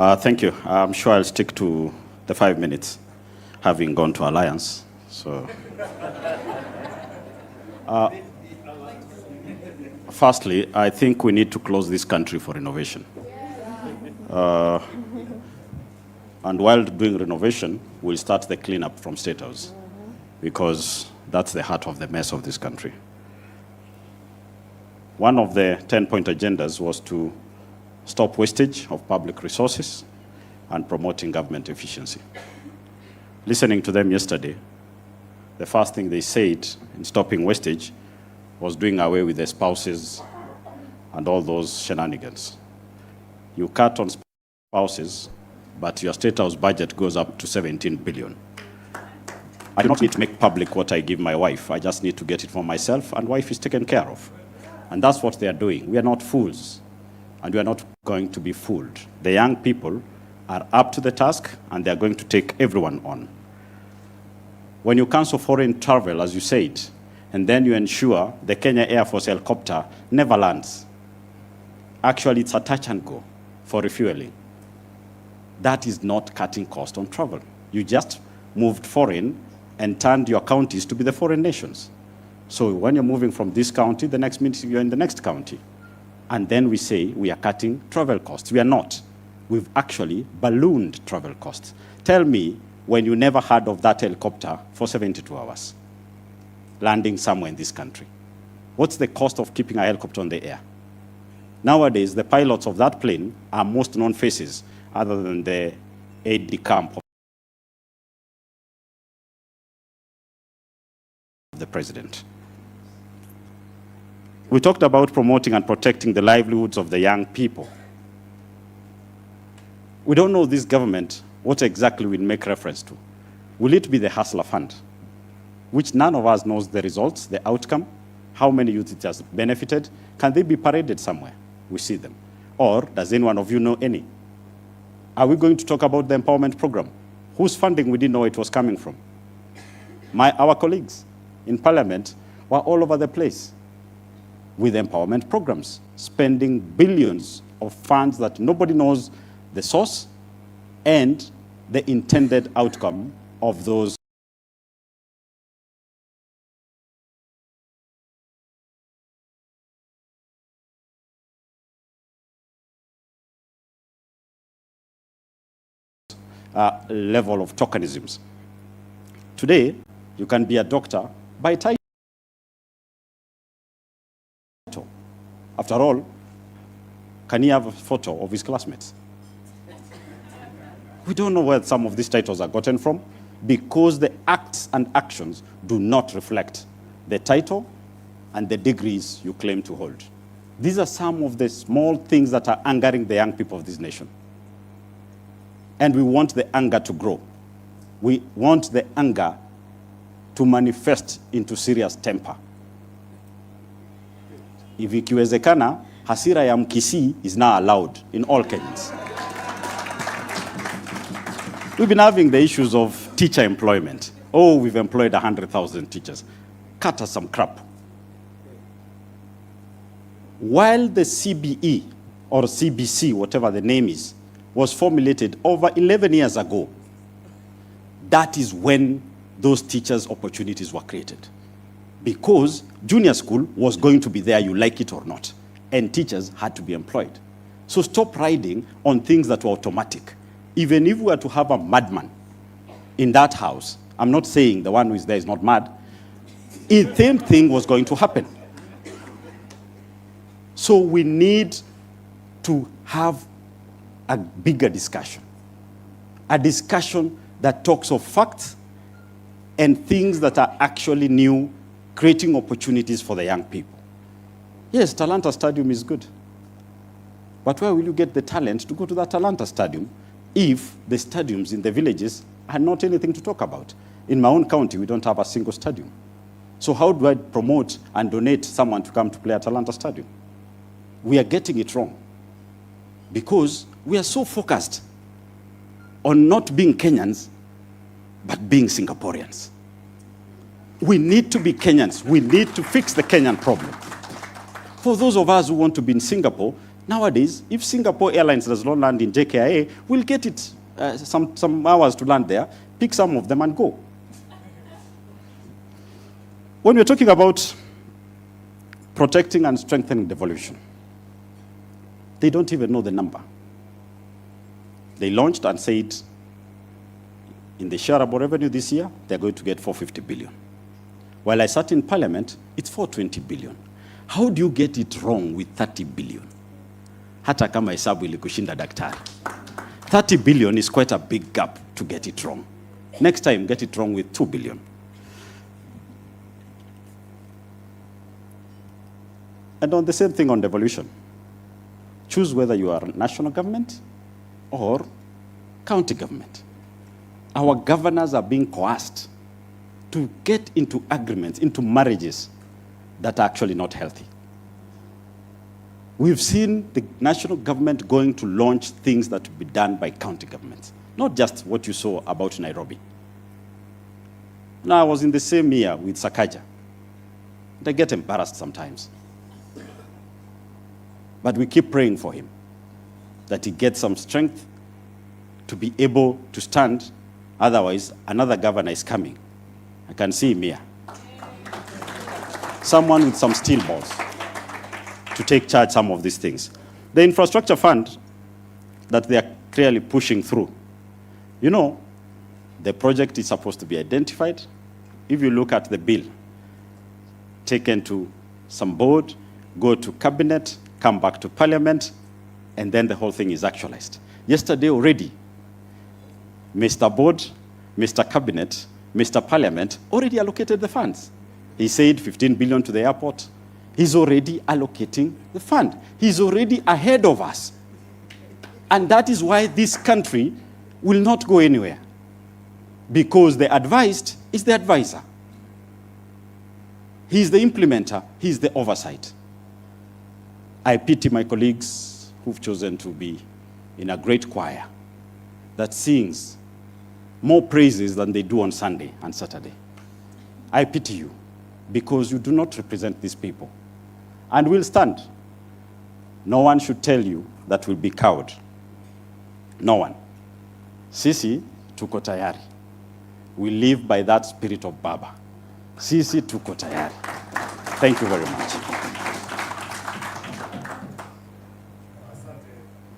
Thank you. I'm sure I'll stick to the 5 minutes, having gone to Alliance. So, firstly, I think we need to close this country for renovation. And while doing renovation, we'll start the cleanup from State House, because that's the heart of the mess of this country. One of the 10-point agendas was to stop wastage of public resources and promoting government efficiency. Listening to them yesterday, the first thing they said in stopping wastage was doing away with the spouses and all those shenanigans. You cut on spouses, but your State House budget goes up to 17 billion. I do not need to make public what I give my wife. I just need to get it for myself, and wife is taken care of. And that's what they are doing. We are not fools, and we are not going to be fooled. The young people are up to the task, and they are going to take everyone on. When you cancel foreign travel, as you said, and then you ensure the Kenya Air Force helicopter never lands, actually it's a touch and go for refueling. That is not cutting cost on travel. You just moved foreign and turned your counties to be the foreign nations. So when you're moving from this county, the next minute you're in the next county. And then we say we are cutting travel costs. We are not. We've actually ballooned travel costs. Tell me when you never heard of that helicopter for 72 hours, landing somewhere in this country. What's the cost of keeping a helicopter on the air? Nowadays, the pilots of that plane are most known faces other than the aide-de-camp of the president. We talked about promoting and protecting the livelihoods of the young people. We don't know this government what exactly we'll make reference to. Will it be the Hustler Fund, which none of us knows the results, the outcome, how many youth it has benefited? Can they be paraded somewhere? We see them. Or does any one of you know any? Are we going to talk about the empowerment program? Whose funding we didn't know it was coming from? Our colleagues in Parliament were all over the place with empowerment programs, spending billions of funds that nobody knows the source and the intended outcome of those level of tokenisms. Today, you can be a doctor by title. After all, can he have a photo of his classmates? We don't know where some of these titles are gotten from, because the acts and actions do not reflect the title and the degrees you claim to hold. These are some of the small things that are angering the young people of this nation. And we want the anger to grow. We want the anger to manifest into serious temper. If ikiwezekana, hasira ya mkisi is now allowed in all Kenyans. We've been having the issues of teacher employment. Oh, we've employed 100,000 teachers. Cut us some crap. While the CBE, or CBC, whatever the name is, was formulated over 11 years ago, that is when those teachers' opportunities were created. Because junior school was going to be there, you like it or not, and teachers had to be employed. So stop riding on things that were automatic. Even if we were to have a madman in that house, I'm not saying the one who is there is not mad, the same thing was going to happen. So we need to have a bigger discussion, a discussion that talks of facts and things that are actually new, creating opportunities for the young people. Yes, Talanta Stadium is good, but where will you get the talent to go to that Talanta Stadium if the stadiums in the villages are not anything to talk about? In my own county, we don't have a single stadium. So how do I promote and donate someone to come to play at Talanta Stadium? We are getting it wrong, because we are so focused on not being Kenyans, but being Singaporeans. We need to be Kenyans. We need to fix the Kenyan problem. For those of us who want to be in Singapore, Nowadays, if Singapore Airlines does not land in JKIA, we'll get it some hours to land there, pick some of them and go. When we're talking about protecting and strengthening devolution, they don't even know the number. They launched and said in the shareable revenue this year, they're going to get 450 billion. While I sat in parliament, it's 420 billion. How do you get it wrong with 30 billion? Hata kama hesabu ilikushinda daktari. 30 billion is quite a big gap to get it wrong. Next time, get it wrong with 2 billion. And on the same thing on devolution, choose whether you are national government or county government. Our governors are being coerced to get into agreements, into marriages that are actually not healthy. We've seen the national government going to launch things that will be done by county governments, not just what you saw about Nairobi. Now, I was in the same year with Sakaja. And I get embarrassed sometimes. But we keep praying for him, that he gets some strength to be able to stand. Otherwise, another governor is coming. I can see him here. Someone with some steel balls to take charge some of these things. The infrastructure fund that they are clearly pushing through, you know, the project is supposed to be identified. If you look at the bill, taken to some board, go to cabinet, come back to parliament, and then the whole thing is actualized. Yesterday already, Mr. Board, Mr. Cabinet, Mr. Parliament already allocated the funds. He said 15 billion to the airport. He's already allocating the fund. He's already ahead of us. And that is why this country will not go anywhere. Because the advised is the advisor. He's the implementer, he's the oversight. I pity my colleagues who've chosen to be in a great choir that sings more praises than they do on Sunday and Saturday. I pity you because you do not represent these people. And we'll stand. No one should tell you that we'll be cowed. No one. Sisi tuko tayari. We live by that spirit of Baba. Sisi tuko tayari. Thank you very much.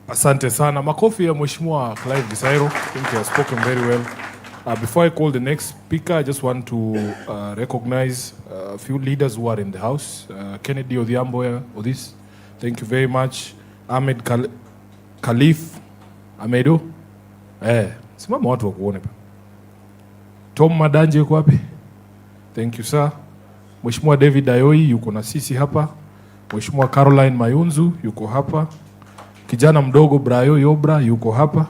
Asante sana. Makofi ya Mheshimiwa Clive Gisairo. I think he has spoken very well. Before I call the next speaker, I just want to recognize a few leaders who are in the house. Kennedy Odhiambo Odis, thank you very much. Ahmed Khalif Amedo. Simama watu wa kuone pa. Tom Madanje yuko wapi? Thank you sir. Mheshimiwa David Ayoi yuko na sisi hapa. Mheshimiwa Caroline Mayunzu yuko hapa. Kijana mdogo Brayo Yobra yuko hapa.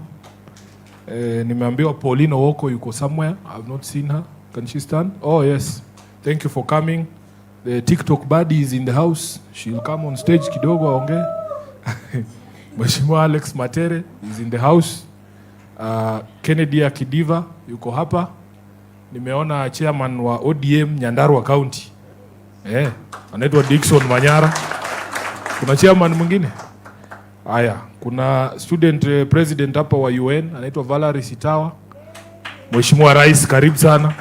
Nimeambiwa Paulino Woko yuko somewhere. I have not seen her. Can she stand? Oh yes. Thank you for coming. The TikTok buddy is in the house. She'll come on stage kidogo aongee. Mheshimiwa Alex Matere is in the house. Kennedy Akidiva yuko hapa. Nimeona chairman wa ODM Nyandarua County. Anaitwa Dickson Manyara. Kuna chairman mwingine? Haya, kuna student president hapa wa UN anaitwa Valerie Sitawa. Mheshimiwa Rais, karibu sana.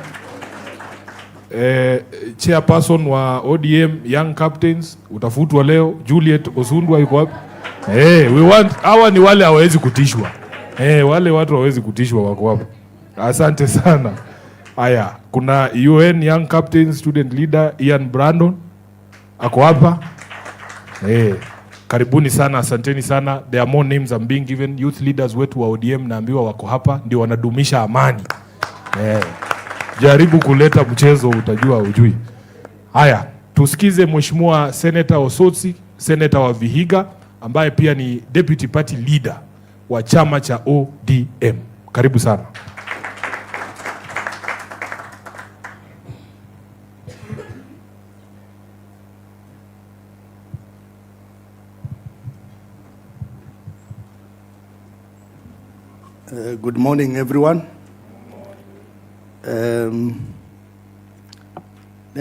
Chairperson wa ODM Young Captains utafutwa leo, Juliet Osundwa yuko hapa. We want, hawa ni wale hawezi kutishwa. Wale watu hawezi kutishwa wako hapa. Asante sana. Haya, kuna UN Young Captains student leader Ian Brandon ako hapa. Karibuni sana, asanteni sana. There are more names I'm being given. Youth leaders wetu wa ODM naambiwa wako hapa, ndio wanadumisha amani. Jaribu kuleta mchezo utajua ujui. Haya, tusikize Mheshimiwa Senator Osotsi, Senator wa Vihiga, ambaye pia ni Deputy Party Leader wa chama cha ODM. Karibu sana. Good morning, everyone. Let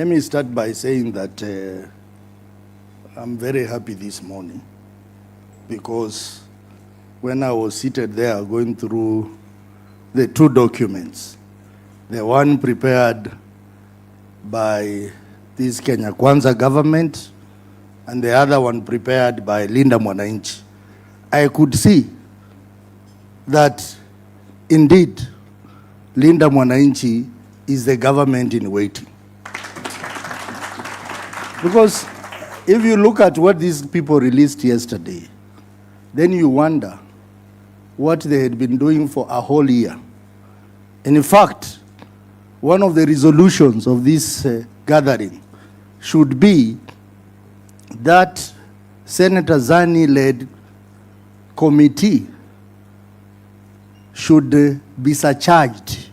me start by saying that I'm very happy this morning because when I was seated there going through the two documents, the one prepared by this Kenya Kwanza government and the other one prepared by Linda Wananchi, I could see that indeed Linda Wananchi is the government in waiting. Because if you look at what these people released yesterday, then you wonder what they had been doing for a whole year. And in fact, one of the resolutions of this gathering should be that Senator Zani-led committee should be surcharged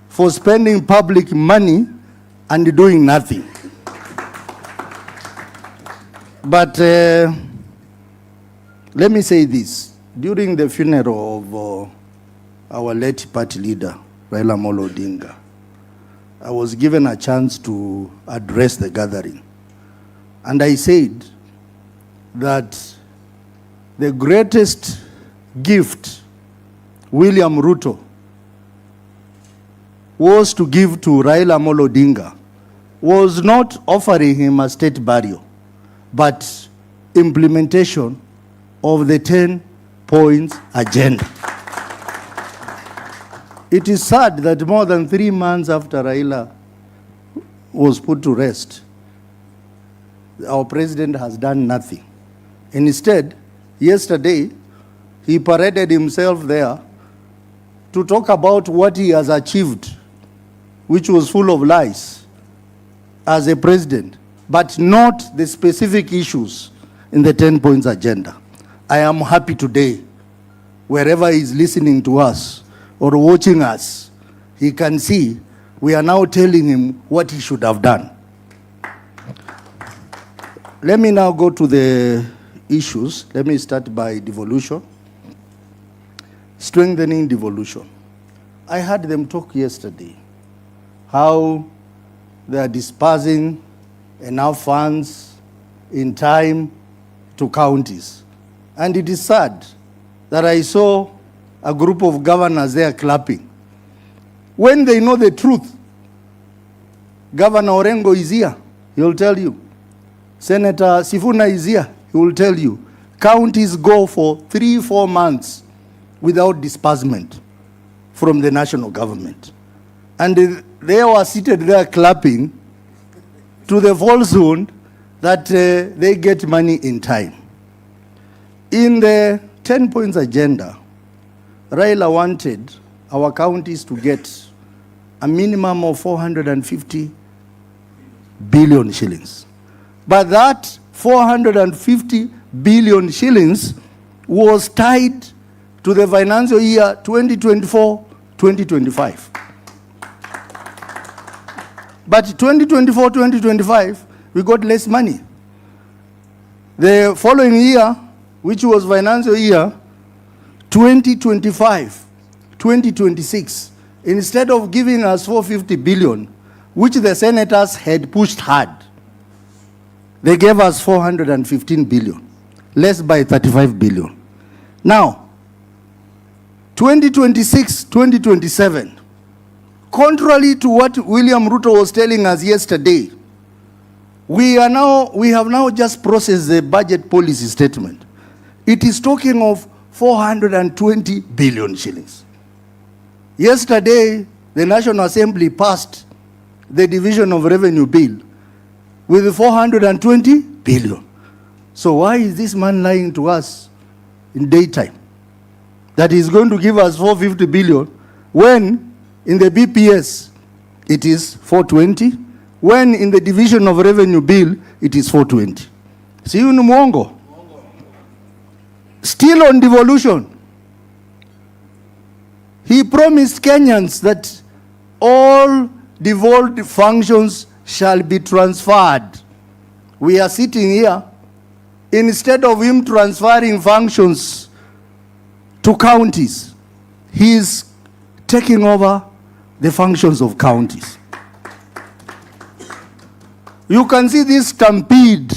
for spending public money and doing nothing. But let me say this. During the funeral of our late party leader, Raila Odinga, I was given a chance to address the gathering. And I said that the greatest gift William Ruto was to give to Raila Odinga was not offering him a state burial, but implementation of the 10 points agenda. It is sad that more than 3 months after Raila was put to rest, our president has done nothing. Instead, yesterday, he paraded himself there to talk about what he has achieved, which was full of lies as a president, but not the specific issues in the 10 points agenda. I am happy today, wherever he is listening to us or watching us, he can see we are now telling him what he should have done. Let me now go to the issues. Let me start by devolution. Strengthening devolution. I heard them talk yesterday, how they are dispersing enough funds in time to counties. And it is sad that I saw a group of governors there clapping. When they know the truth, Governor Orengo is here, he will tell you. Senator Sifuna is here, he will tell you. Counties go for 3-4 months without disbursement from the national government. And they were seated there clapping to the falsehood that they get money in time. In the 10 points agenda, Raila wanted our counties to get a minimum of 450 billion shillings. But that 450 billion shillings was tied to the financial year 2024-2025. But 2024-2025, we got less money. The following year, which was financial year 2025-2026, instead of giving us 450 billion, which the senators had pushed hard, they gave us 415 billion, less by 35 billion. Now, 2026-2027, contrary to what William Ruto was telling us yesterday, we have now just processed the budget policy statement. It is talking of 420 billion shillings. Yesterday, the National Assembly passed the Division of Revenue Bill with 420 billion. So why is this man lying to us in daytime that he's going to give us 450 billion when in the BPS it is 420, when in the Division of Revenue Bill it is 420? See you ni mwongo. Still on devolution, he promised Kenyans that all devolved functions shall be transferred. We are sitting here, instead of him transferring functions to counties, he is taking over the functions of counties. You can see this stampede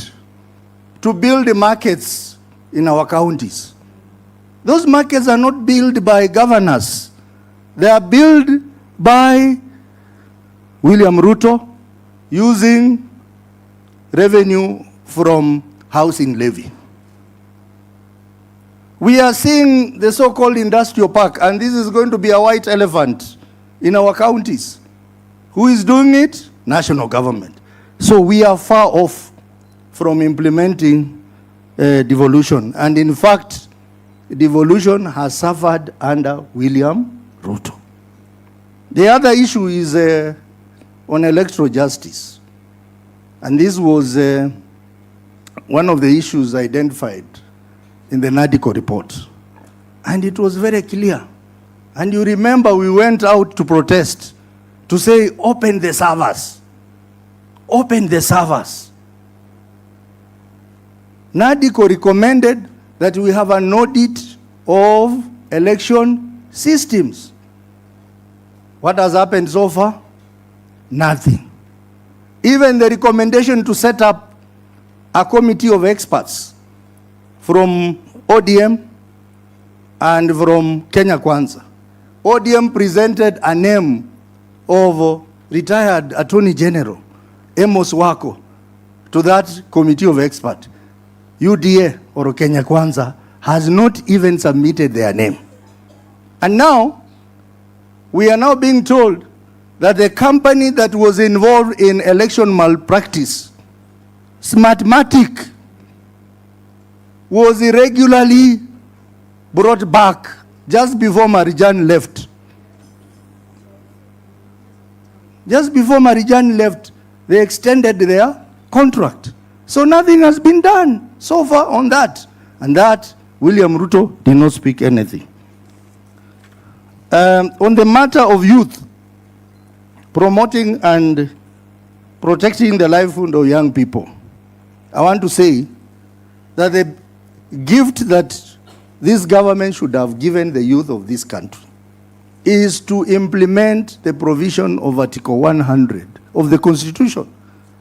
to build the markets in our counties. Those markets are not built by governors. They are built by William Ruto using revenue from housing levy. We are seeing the so-called industrial park, and this is going to be a white elephant in our counties. Who is doing it? National government. So we are far off from implementing devolution. And in fact, devolution has suffered under William Ruto. The other issue is on electoral justice. And this was one of the issues identified in the NADICO report. And it was very clear. And you remember we went out to protest to say, open the servers. Open the servers. NADICO recommended that we have an audit of election systems. What has happened so far? Nothing. Even the recommendation to set up a committee of experts from ODM and from Kenya Kwanza. ODM presented a name of retired Attorney General Amos Wako to that committee of experts. UDA or Kenya Kwanza has not even submitted their name. And now, we are now being told that the company that was involved in election malpractice, Smartmatic, was irregularly brought back just before Marijan left. Just before Marijan left, they extended their contract. So nothing has been done so far on that. And that, William Ruto did not speak anything. On the matter of youth, promoting and protecting the livelihood of young people, I want to say that the gift that this government should have given the youth of this country is to implement the provision of Article 100 of the Constitution.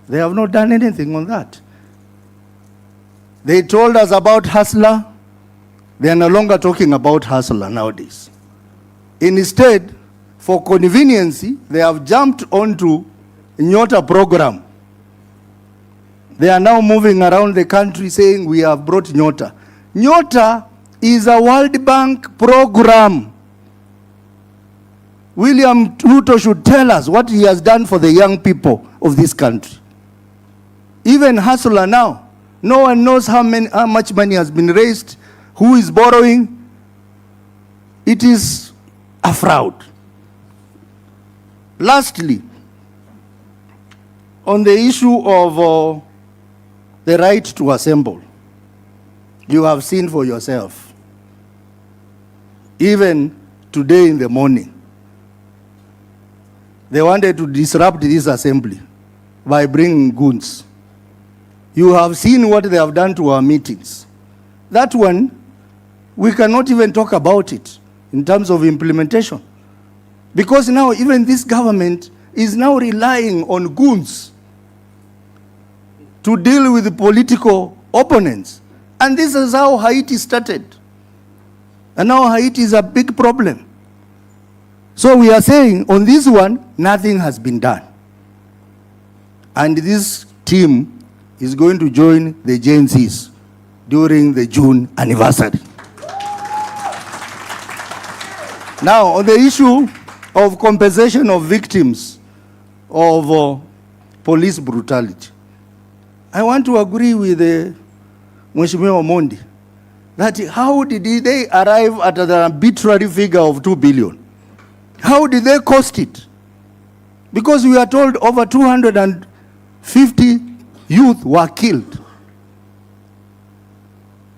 They have not done anything on that. They told us about hustler. They are no longer talking about hustler nowadays. Instead, for conveniency, they have jumped onto Nyota program. They are now moving around the country saying we have brought Nyota. Nyota is a World Bank program. William Ruto should tell us what he has done for the young people of this country. Even hustler now, no one knows how much money has been raised, who is borrowing. It is a fraud. Lastly, on the issue of the right to assemble, you have seen for yourself. Even today in the morning, they wanted to disrupt this assembly by bringing goons. You have seen what they have done to our meetings. That one, we cannot even talk about it in terms of implementation. Because now even this government is now relying on goons to deal with the political opponents. And this is how Haiti started. And now Haiti is a big problem. So we are saying on this one, nothing has been done. And this team is going to join the Gen Zs during the June anniversary. Now, on the issue of compensation of victims of police brutality, I want to agree with Mheshimiwa Omondi that how did they arrive at an arbitrary figure of 2 billion? How did they cost it? Because we are told over 250 youth were killed.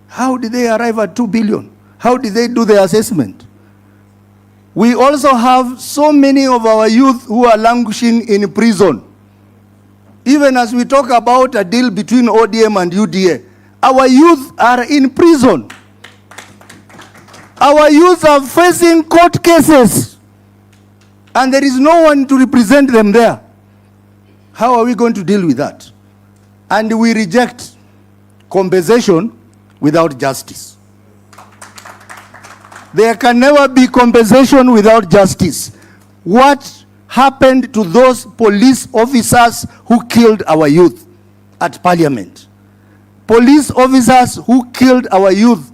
How did they arrive at 2 billion? How did they do the assessment? We also have so many of our youth who are languishing in prison. Even as we talk about a deal between ODM and UDA, our youth are in prison. Our youth are facing court cases, and there is no one to represent them there. How are we going to deal with that? And we reject compensation without justice. There can never be compensation without justice. What happened to those police officers who killed our youth at Parliament? Police officers who killed our youth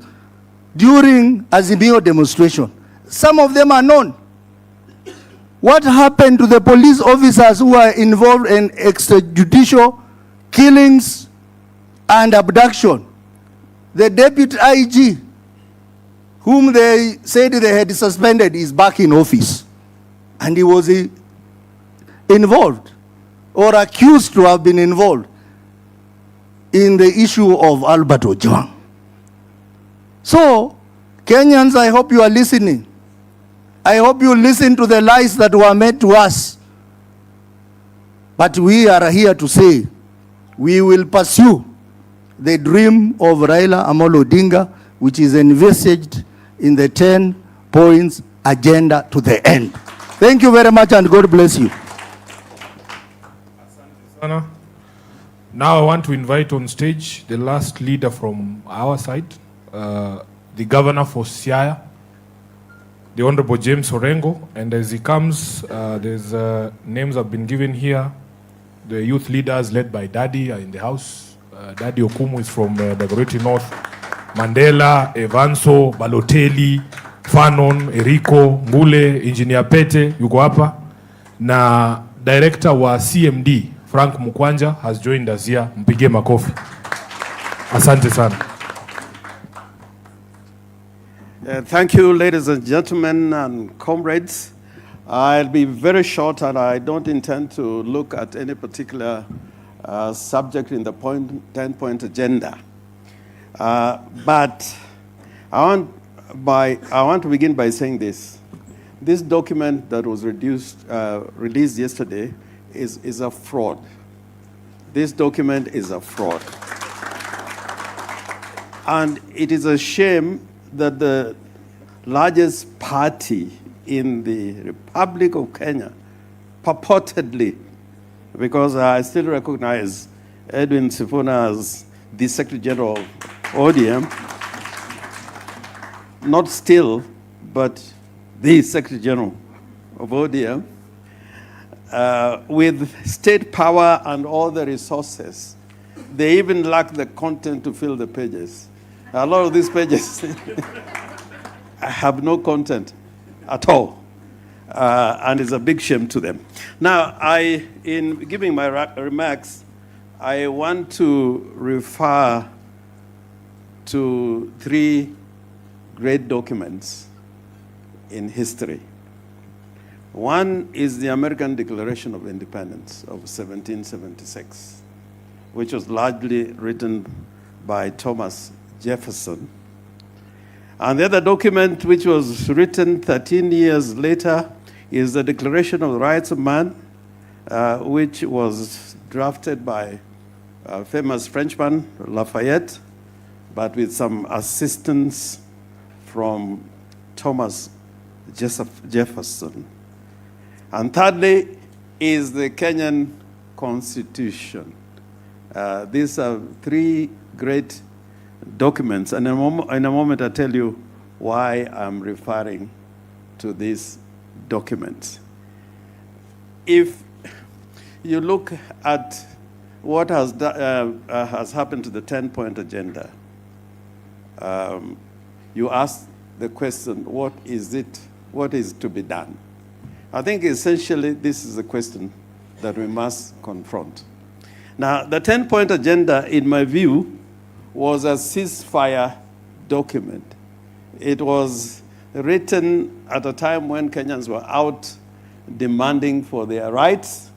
during Azimio demonstration. Some of them are known. What happened to the police officers who are involved in extrajudicial killings and abduction? The deputy IG, whom they said they had suspended, is back in office. And he was involved or accused to have been involved in the issue of Albert Ojwang. So, Kenyans, I hope you are listening. I hope you listen to the lies that were made to us. But we are here to say, we will pursue the dream of Raila Amolo Odinga, which is envisaged in the 10 points agenda to the end. Thank you very much and God bless you. Now I want to invite on stage the last leader from our side, the governor for Siaya, the Honorable James Orengo, and as he comes, there's names have been given here. The youth leaders led by Daddy are in the house. Daddy Okumu is from the Great North. Mandela, Evanso, Balotelli, Fanon, Eriko, Ngule, Engineer Pete, yuko hapa. Na director wa CMD, Frank Mukwanja, has joined us here. Mpige makofi. Asante sana. Thank you, ladies and gentlemen and comrades. I'll be very short, and I don't intend to look at any particular subject in the 10-point agenda. But I want to begin by saying this. This document that was released yesterday is a fraud. This document is a fraud. And it is a shame that the largest party in the Republic of Kenya, purportedly, because I still recognize Edwin Sifuna as the Secretary General of ODM, not still, but the Secretary General of ODM, with state power and all the resources, they even lack the content to fill the pages. A lot of these pages have no content at all, and it's a big shame to them. Now, in giving my remarks, I want to refer to 3 great documents in history. One is the American Declaration of Independence of 1776, which was largely written by Thomas Jefferson. And the other document, which was written 13 years later, is the Declaration of the Rights of Man, which was drafted by a famous Frenchman, Lafayette, but with some assistance from Thomas Jefferson. And thirdly is the Kenyan Constitution. These are 3 great documents, and in a moment I'll tell you why I'm referring to these documents. If you look at what has happened to the 10-point agenda, you ask the question, what is to be done? I think essentially this is a question that we must confront. Now, the 10-point agenda, in my view, was a ceasefire document. It was written at a time when Kenyans were out demanding for their rights,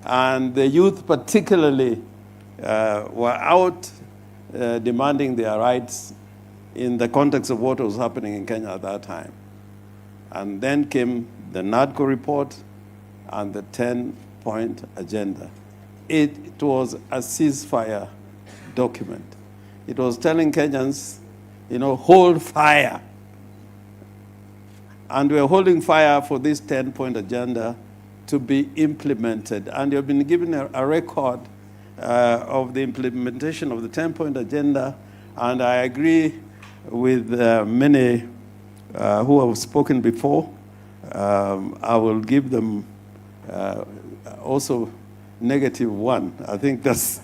and the youth particularly were out demanding their rights in the context of what was happening in Kenya at that time. And then came the NADCO report and the 10-point agenda. It was a ceasefire document. It was telling Kenyans, hold fire. And we're holding fire for this 10-point agenda to be implemented. And you've been given a record of the implementation of the 10-point agenda And I agree with many who have spoken before. I will give them also -1. I think that's,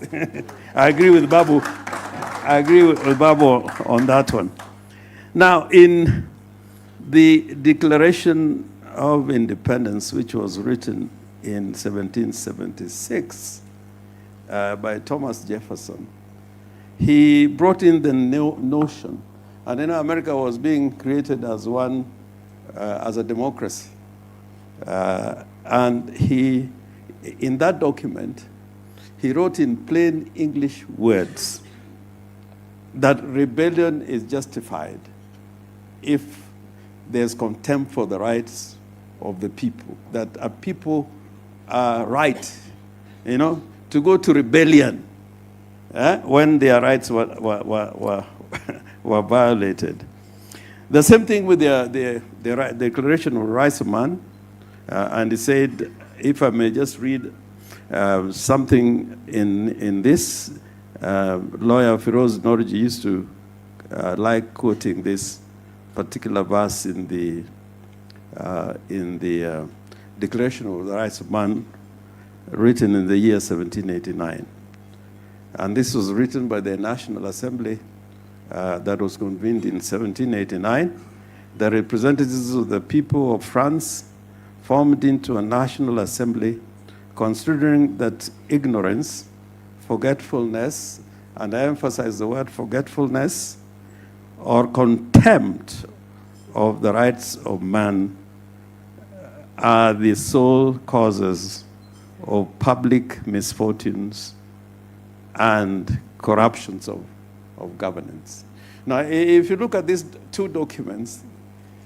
I agree with Babu. I agree with Babu on that one. Now, in the Declaration of Independence, which was written in 1776 by Thomas Jefferson, he brought in the notion, and then America was being created as one, as a democracy. And he, in that document, he wrote in plain English words that rebellion is justified if there's contempt for the rights of the people, that a people are right, to go to rebellion when their rights were violated. The same thing with the Declaration of Rights of Man, and he said, if I may just read something in this, lawyer Firoz Norji used to like quoting this particular verse in the Declaration of the Rights of Man, written in the year 1789. And this was written by the National Assembly that was convened in 1789. The representatives of the people of France formed into a National Assembly, considering that ignorance, forgetfulness, and I emphasize the word forgetfulness, or contempt of the rights of man are the sole causes of public misfortunes and corruptions of governance. Now, if you look at these two documents,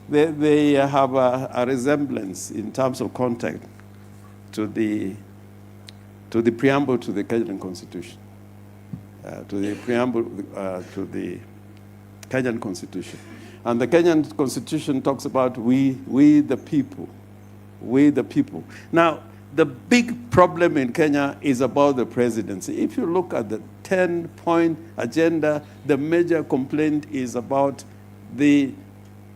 they have a resemblance in terms of content to the preamble to the Kenyan Constitution, to the preamble to the Kenyan Constitution. And the Kenyan Constitution talks about we the people, we the people. Now, the big problem in Kenya is about the presidency. If you look at the 10-point agenda, the major complaint is about the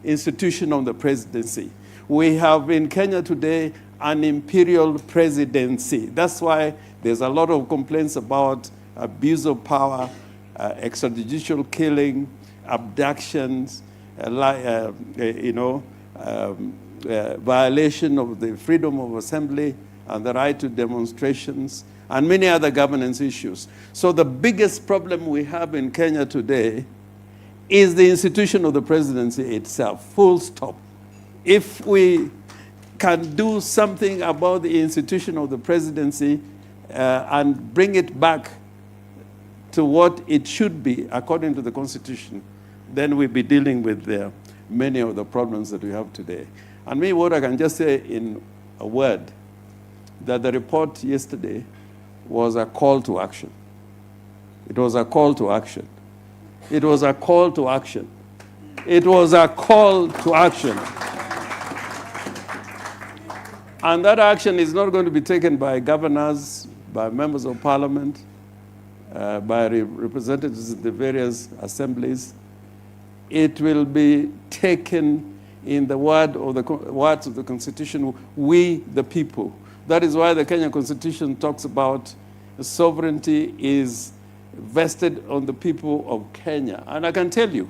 institution of the presidency. We have in Kenya today an imperial presidency. That's why there's a lot of complaints about abuse of power, extrajudicial killing, abductions, violation of the freedom of assembly and the right to demonstrations, and many other governance issues. So the biggest problem we have in Kenya today is the institution of the presidency itself, full stop. If we can do something about the institution of the presidency and bring it back to what it should be according to the Constitution, then we'll be dealing with many of the problems that we have today. And me, what I can just say in a word, that the report yesterday was a call to action. It was a call to action. It was a call to action. It was a call to action. And that action is not going to be taken by governors, by members of parliament, by representatives in the various assemblies. It will be taken in the words of the Constitution, we the people. That is why the Kenyan Constitution talks about sovereignty is vested on the people of Kenya. And I can tell you,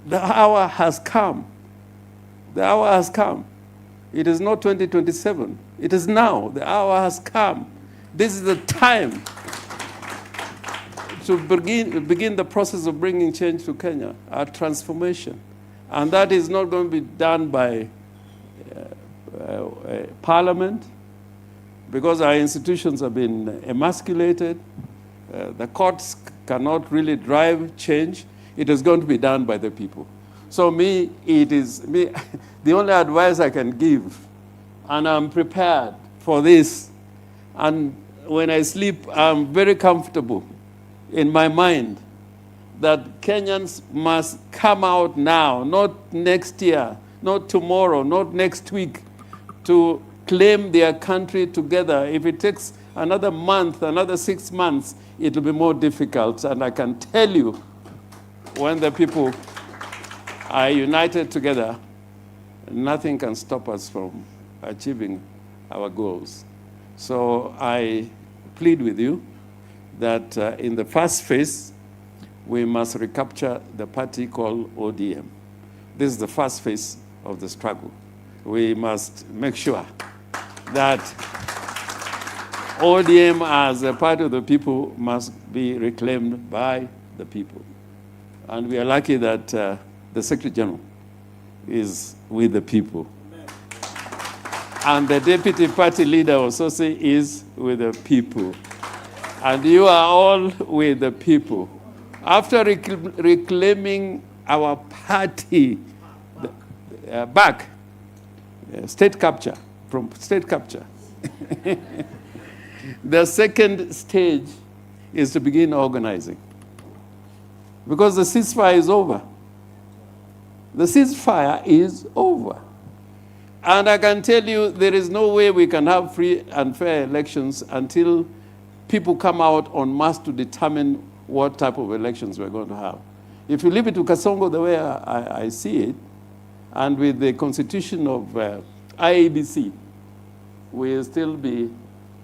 the hour has come. The hour has come. It is not 2027. It is now. The hour has come. This is the time to begin the process of bringing change to Kenya, a transformation. And that is not going to be done by Parliament, because our institutions have been emasculated. The courts cannot really drive change. It is going to be done by the people. So the only advice I can give, and I'm prepared for this, and when I sleep, I'm very comfortable in my mind that Kenyans must come out now, not next year, not tomorrow, not next week, to claim their country together. If it takes another month, another 6 months, it will be more difficult. And I can tell you, when the people are united together, nothing can stop us from achieving our goals. So I plead with you that in the first phase, we must recapture the party called ODM. This is the first phase of the struggle. We must make sure that ODM as a part of the people must be reclaimed by the people. And we are lucky that the Secretary General is with the people. And the Deputy Party Leader also is with the people. And you are all with the people. After reclaiming our party back, state capture, from state capture, the second stage is to begin organizing. Because the ceasefire is over. The ceasefire is over. And I can tell you there is no way we can have free and fair elections until people come out en masse to determine what type of elections we're going to have. If you leave it to Kasongo the way I see it, and with the constitution of IABC,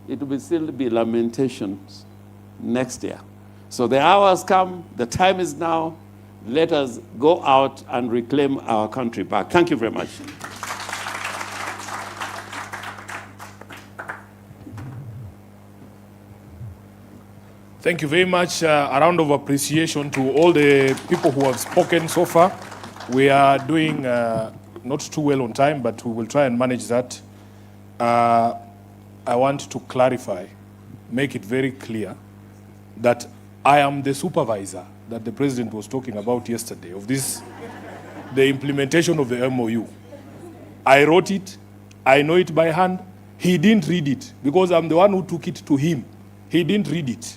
it will still be lamentations next year. So the hour has come, the time is now. Let us go out and reclaim our country back. Thank you very much. Thank you very much. A round of appreciation to all the people who have spoken so far. We are doing not too well on time, but we will try and manage that. I want to clarify, make it very clear that I am the supervisor that the president was talking about yesterday of this, the implementation of the MOU. I wrote it, I know it by hand. He didn't read it because I'm the one who took it to him. He didn't read it.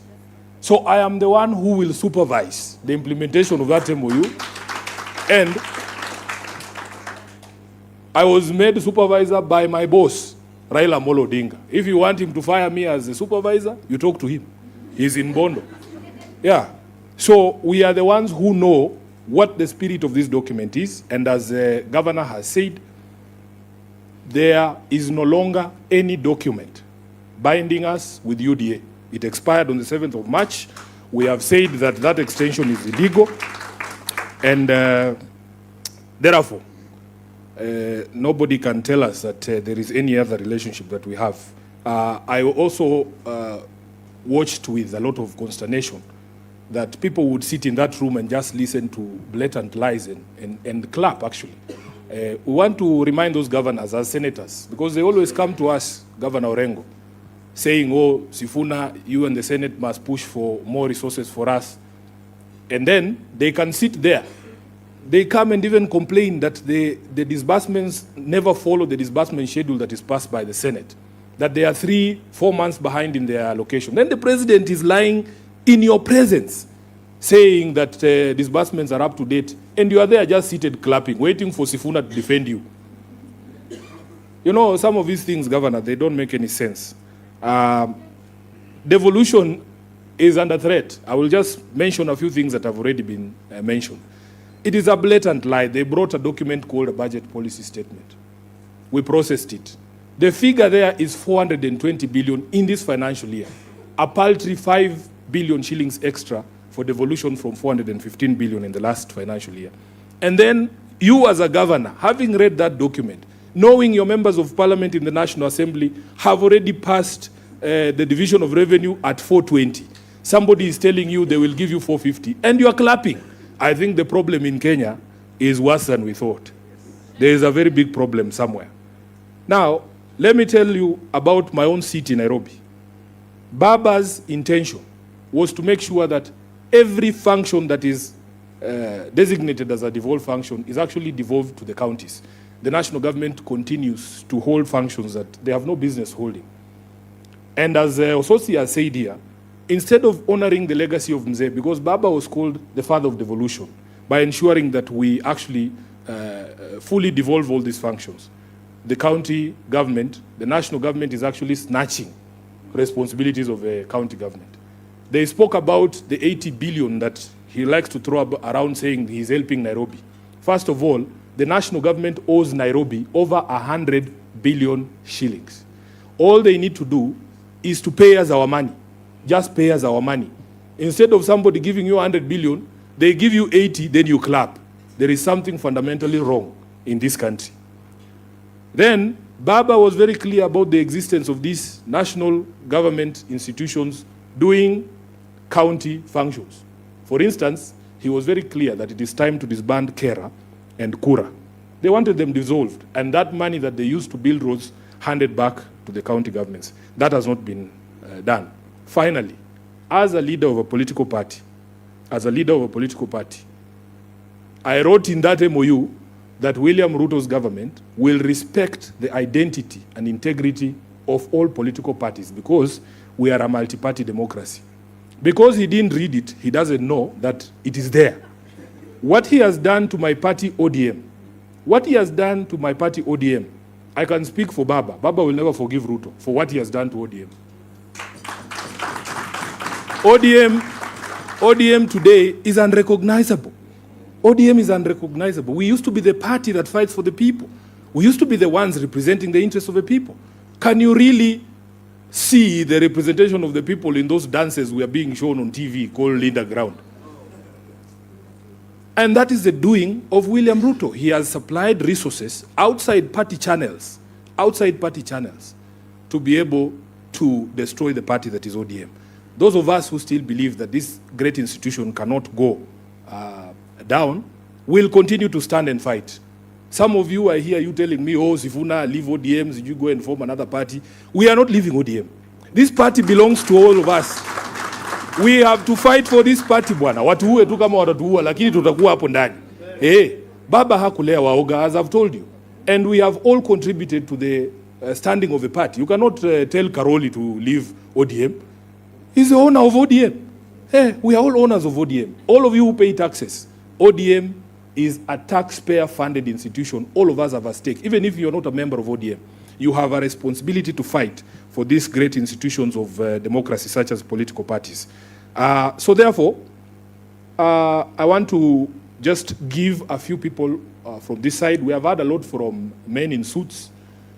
So I am the one who will supervise the implementation of that MOU. And I was made supervisor by my boss, Raila Molo Odinga. If you want him to fire me as a supervisor, you talk to him. He's in Bondo. Yeah. So we are the ones who know what the spirit of this document is. And as the governor has said, there is no longer any document binding us with UDA. It expired on the 7th of March. We have said that that extension is illegal. And therefore, nobody can tell us that there is any other relationship that we have. I also watched with a lot of consternation that people would sit in that room and just listen to blatant lies and clap, actually. We want to remind those governors as senators, because they always come to us, Governor Orengo, saying, oh, Sifuna, you and the Senate must push for more resources for us. And then they can sit there. They come and even complain that the disbursements never follow the disbursement schedule that is passed by the Senate, that they are 3-4 months behind in their allocation. Then the president is lying in your presence, saying that disbursements are up to date, and you are there just seated clapping, waiting for Sifuna to defend you. You know, some of these things, Governor, they don't make any sense. Devolution is under threat. I will just mention a few things that have already been mentioned. It is a blatant lie. They brought a document called a budget policy statement. We processed it. The figure there is 420 billion in this financial year. A paltry 5 billion shillings extra for devolution from 415 billion in the last financial year. And then you as a governor, having read that document, knowing your members of parliament in the National Assembly have already passed the division of revenue at 420. Somebody is telling you they will give you 450, and you are clapping. I think the problem in Kenya is worse than we thought. There is a very big problem somewhere. Now, let me tell you about my own seat in Nairobi. Baba's intention was to make sure that every function that is designated as a devolved function is actually devolved to the counties. The national government continues to hold functions that they have no business holding. And as Ososi has said here, instead of honoring the legacy of Mzee, because Baba was called the father of devolution, by ensuring that we actually fully devolve all these functions, the county government, the national government is actually snatching responsibilities of a county government. They spoke about the 80 billion that he likes to throw around saying he's helping Nairobi. First of all, the national government owes Nairobi over 100 billion shillings. All they need to do is to pay us our money. Just pay us our money. Instead of somebody giving you 100 billion, they give you 80, then you clap. There is something fundamentally wrong in this country. Then, Baba was very clear about the existence of these national government institutions doing county functions. For instance, he was very clear that it is time to disband Kera and Kura. They wanted them dissolved, and that money that they used to build roads handed back to the county governments. That has not been done. Finally, as a leader of a political party, I wrote in that MOU that William Ruto's government will respect the identity and integrity of all political parties because we are a multi-party democracy. Because he didn't read it, he doesn't know that it is there. What he has done to my party ODM, I can speak for Baba. Baba will never forgive Ruto for what he has done to ODM. ODM today is unrecognizable. ODM is unrecognizable. We used to be the party that fights for the people. We used to be the ones representing the interests of the people. Can you really see the representation of the people in those dances we are being shown on TV called Linda Ground? And that is the doing of William Ruto. He has supplied resources outside party channels to be able to destroy the party that is ODM. Those of us who still believe that this great institution cannot go down will continue to stand and fight. Some of you are here, you telling me, oh, Sifuna, leave ODM, you go and form another party. We are not leaving ODM. This party belongs to all of us. We have to fight for this party, bwana. Watuue tu kama watatuua, lakini tutakuwa hapo ndani. Baba hakulea waoga, as I've told you. And we have all contributed to the standing of the party. You cannot tell Karoli to leave ODM. He's the owner of ODM. We are all owners of ODM. All of you who pay taxes. ODM is a taxpayer-funded institution. All of us have a stake. Even if you're not a member of ODM, you have a responsibility to fight for these great institutions of democracy, such as political parties. So therefore, I want to just give a few people from this side. We have had a lot from men in suits.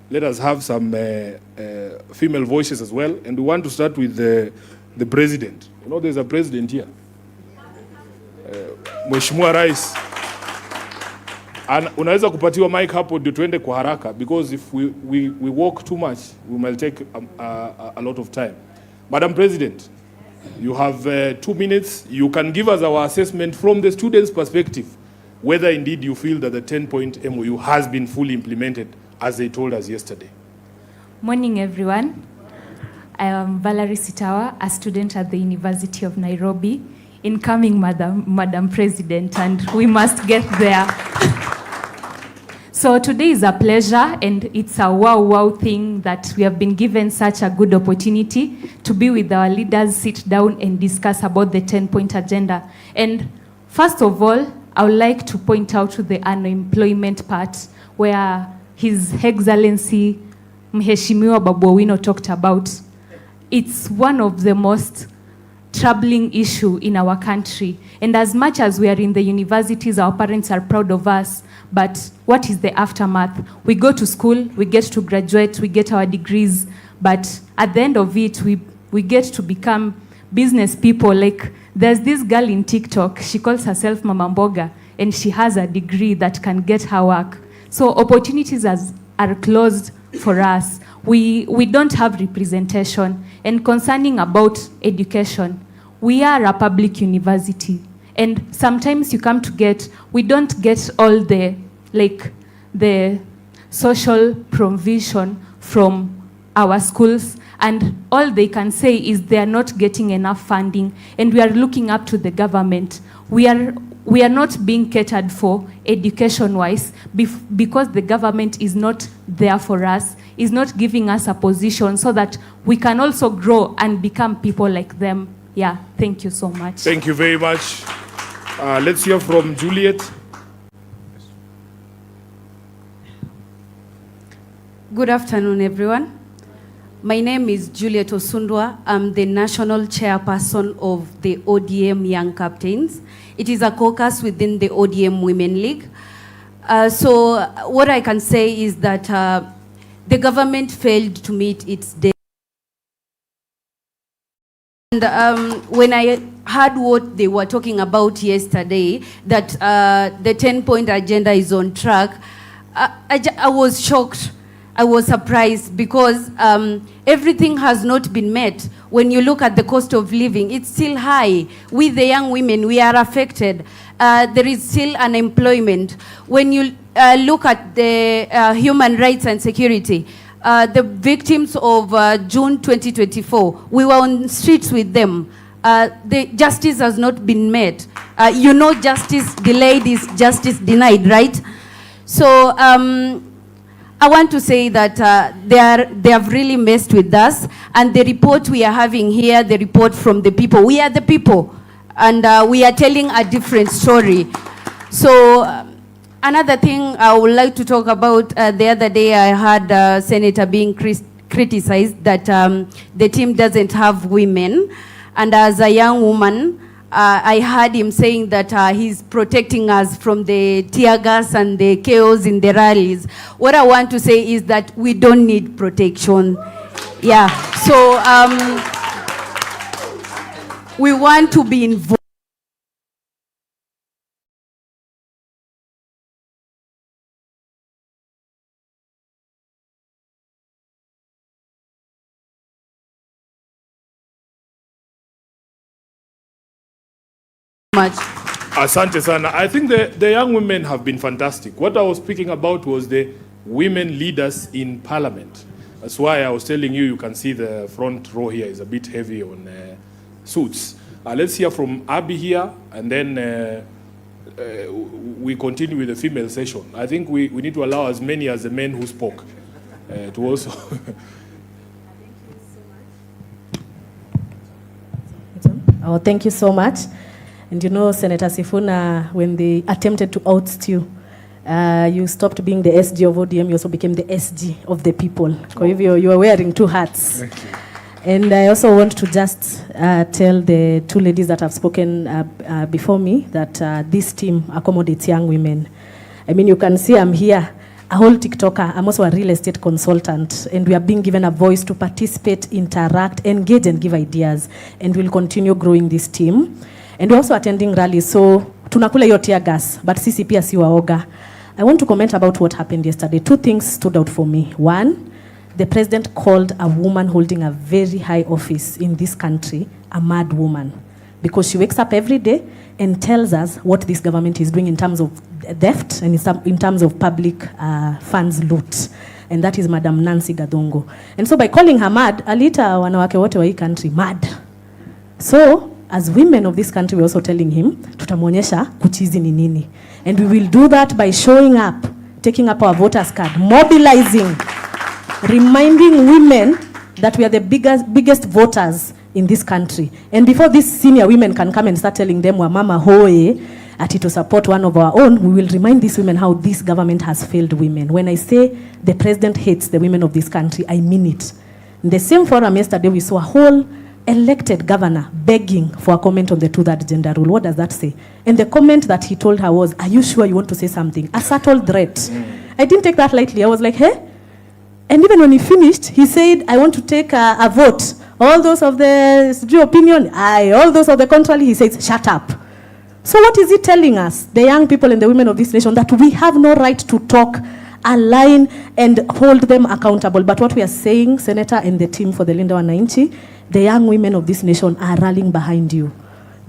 Let us have some female voices as well. And we want to start with the president. You know, there's a president here. Mheshimiwa Rais. Unaweza kupatiwa mic hapo ndio tuende kwa haraka, because if we walk too much, we might take a lot of time. Madam President, you have 2 minutes. You can give us our assessment from the students' perspective, whether indeed you feel that the 10-point MOU has been fully implemented as they told us yesterday. Morning, everyone. I am Valerie Sitawa, a student at the University of Nairobi. Incoming Madam President, and we must get there. So today is a pleasure, and it's a wow thing that we have been given such a good opportunity to be with our leaders, sit down and discuss about the 10-point agenda. And first of all, I would like to point out to the unemployment part, where His Excellency Mheshimiwa Babu Owino talked about. It's one of the most troubling issue in our country. And as much as we are in the universities, our parents are proud of us, but what is the aftermath? We go to school, we get to graduate, we get our degrees, but at the end of it, we get to become business people. Like, there's this girl in TikTok, she calls herself Mama Mboga, and she has a degree that can get her work. So opportunities are closed for us. We don't have representation. And concerning about education, we are a public university. And sometimes we don't get all the social provision from our schools. And all they can say is they are not getting enough funding. And we are looking up to the government. We are not being catered for education-wise because the government is not there for us, is not giving us a position so that we can also grow and become people like them. Yeah, thank you so much. Thank you very much. Let's hear from Juliet. Good afternoon, everyone. My name is Juliet Osundwa. I'm the national chairperson of the ODM Young Captains. It is a caucus within the ODM Women League. So what I can say is that the government failed to meet its deadline. And when I heard what they were talking about yesterday, that the 10-point agenda is on track, I was shocked. I was surprised because everything has not been met. When you look at the cost of living, it's still high. We, the young women, we are affected. There is still unemployment. When you look at the human rights and security, the victims of June 2024, we were on streets with them. The justice has not been met. You know, justice delayed is justice denied, right? So I want to say that they have really messed with us. And the report we are having here, the report from the people, we are the people. And we are telling a different story. So another thing I would like to talk about, the other day I heard Senator being criticized that the team doesn't have women. And as a young woman, I heard him saying that he's protecting us from the tear gas and the chaos in the rallies. What I want to say is that we don't need protection. Yeah, so we want to be involved. Much. Asante sana. I think the young women have been fantastic. What I was speaking about was the women leaders in parliament. That's why I was telling you, you can see the front row here is a bit heavy on suits. Let's hear from Abby here, and then we continue with the female session. I think we need to allow as many as the men who spoke to also... Oh, thank you so much. And you know, Senator Sifuna, when they attempted to oust you, you stopped being the SG of ODM, you also became the SG of the people. You are wearing two hats. Thank you. And I also want to just tell the two ladies that have spoken before me that this team accommodates young women. I mean, you can see I'm here, a whole TikToker. I'm also a real estate consultant, and we are being given a voice to participate, interact, engage, and give ideas. And we'll continue growing this team. And we're also attending rallies, so tunakula hiyo tear gas, but sisi pia si waoga. I want to comment about what happened yesterday. Two things stood out for me. One, the president called a woman holding a very high office in this country a mad woman, because she wakes up every day and tells us what this government is doing in terms of theft and in terms of public funds loot. And that is Madam Nancy Gadongo. And so by calling her mad, alita wanawake wote wa hii country mad. So as women of this country, we're also telling him, tutamuonyesha kuchizi ni nini. And we will do that by showing up, taking up our voters card, mobilizing, reminding women that we are the biggest voters in this country. And before these senior women can come and start telling them, wa mama hoye, ati to support one of our own, we will remind these women how this government has failed women. When I say the president hates the women of this country, I mean it. In the same forum yesterday, we saw a whole elected governor begging for a comment on the two-third gender rule. What does that say? And the comment that he told her was, are you sure you want to say something? A subtle threat. I didn't take that lightly. I was like, hey? And even when he finished, he said, I want to take a vote. All those of the opinion, aye. All those of the contrary, he says, shut up. So what is he telling us, the young people and the women of this nation, that we have no right to talk, align, and hold them accountable? But what we are saying, Senator and the team for the Linda Wananchi, the young women of this nation are rallying behind you.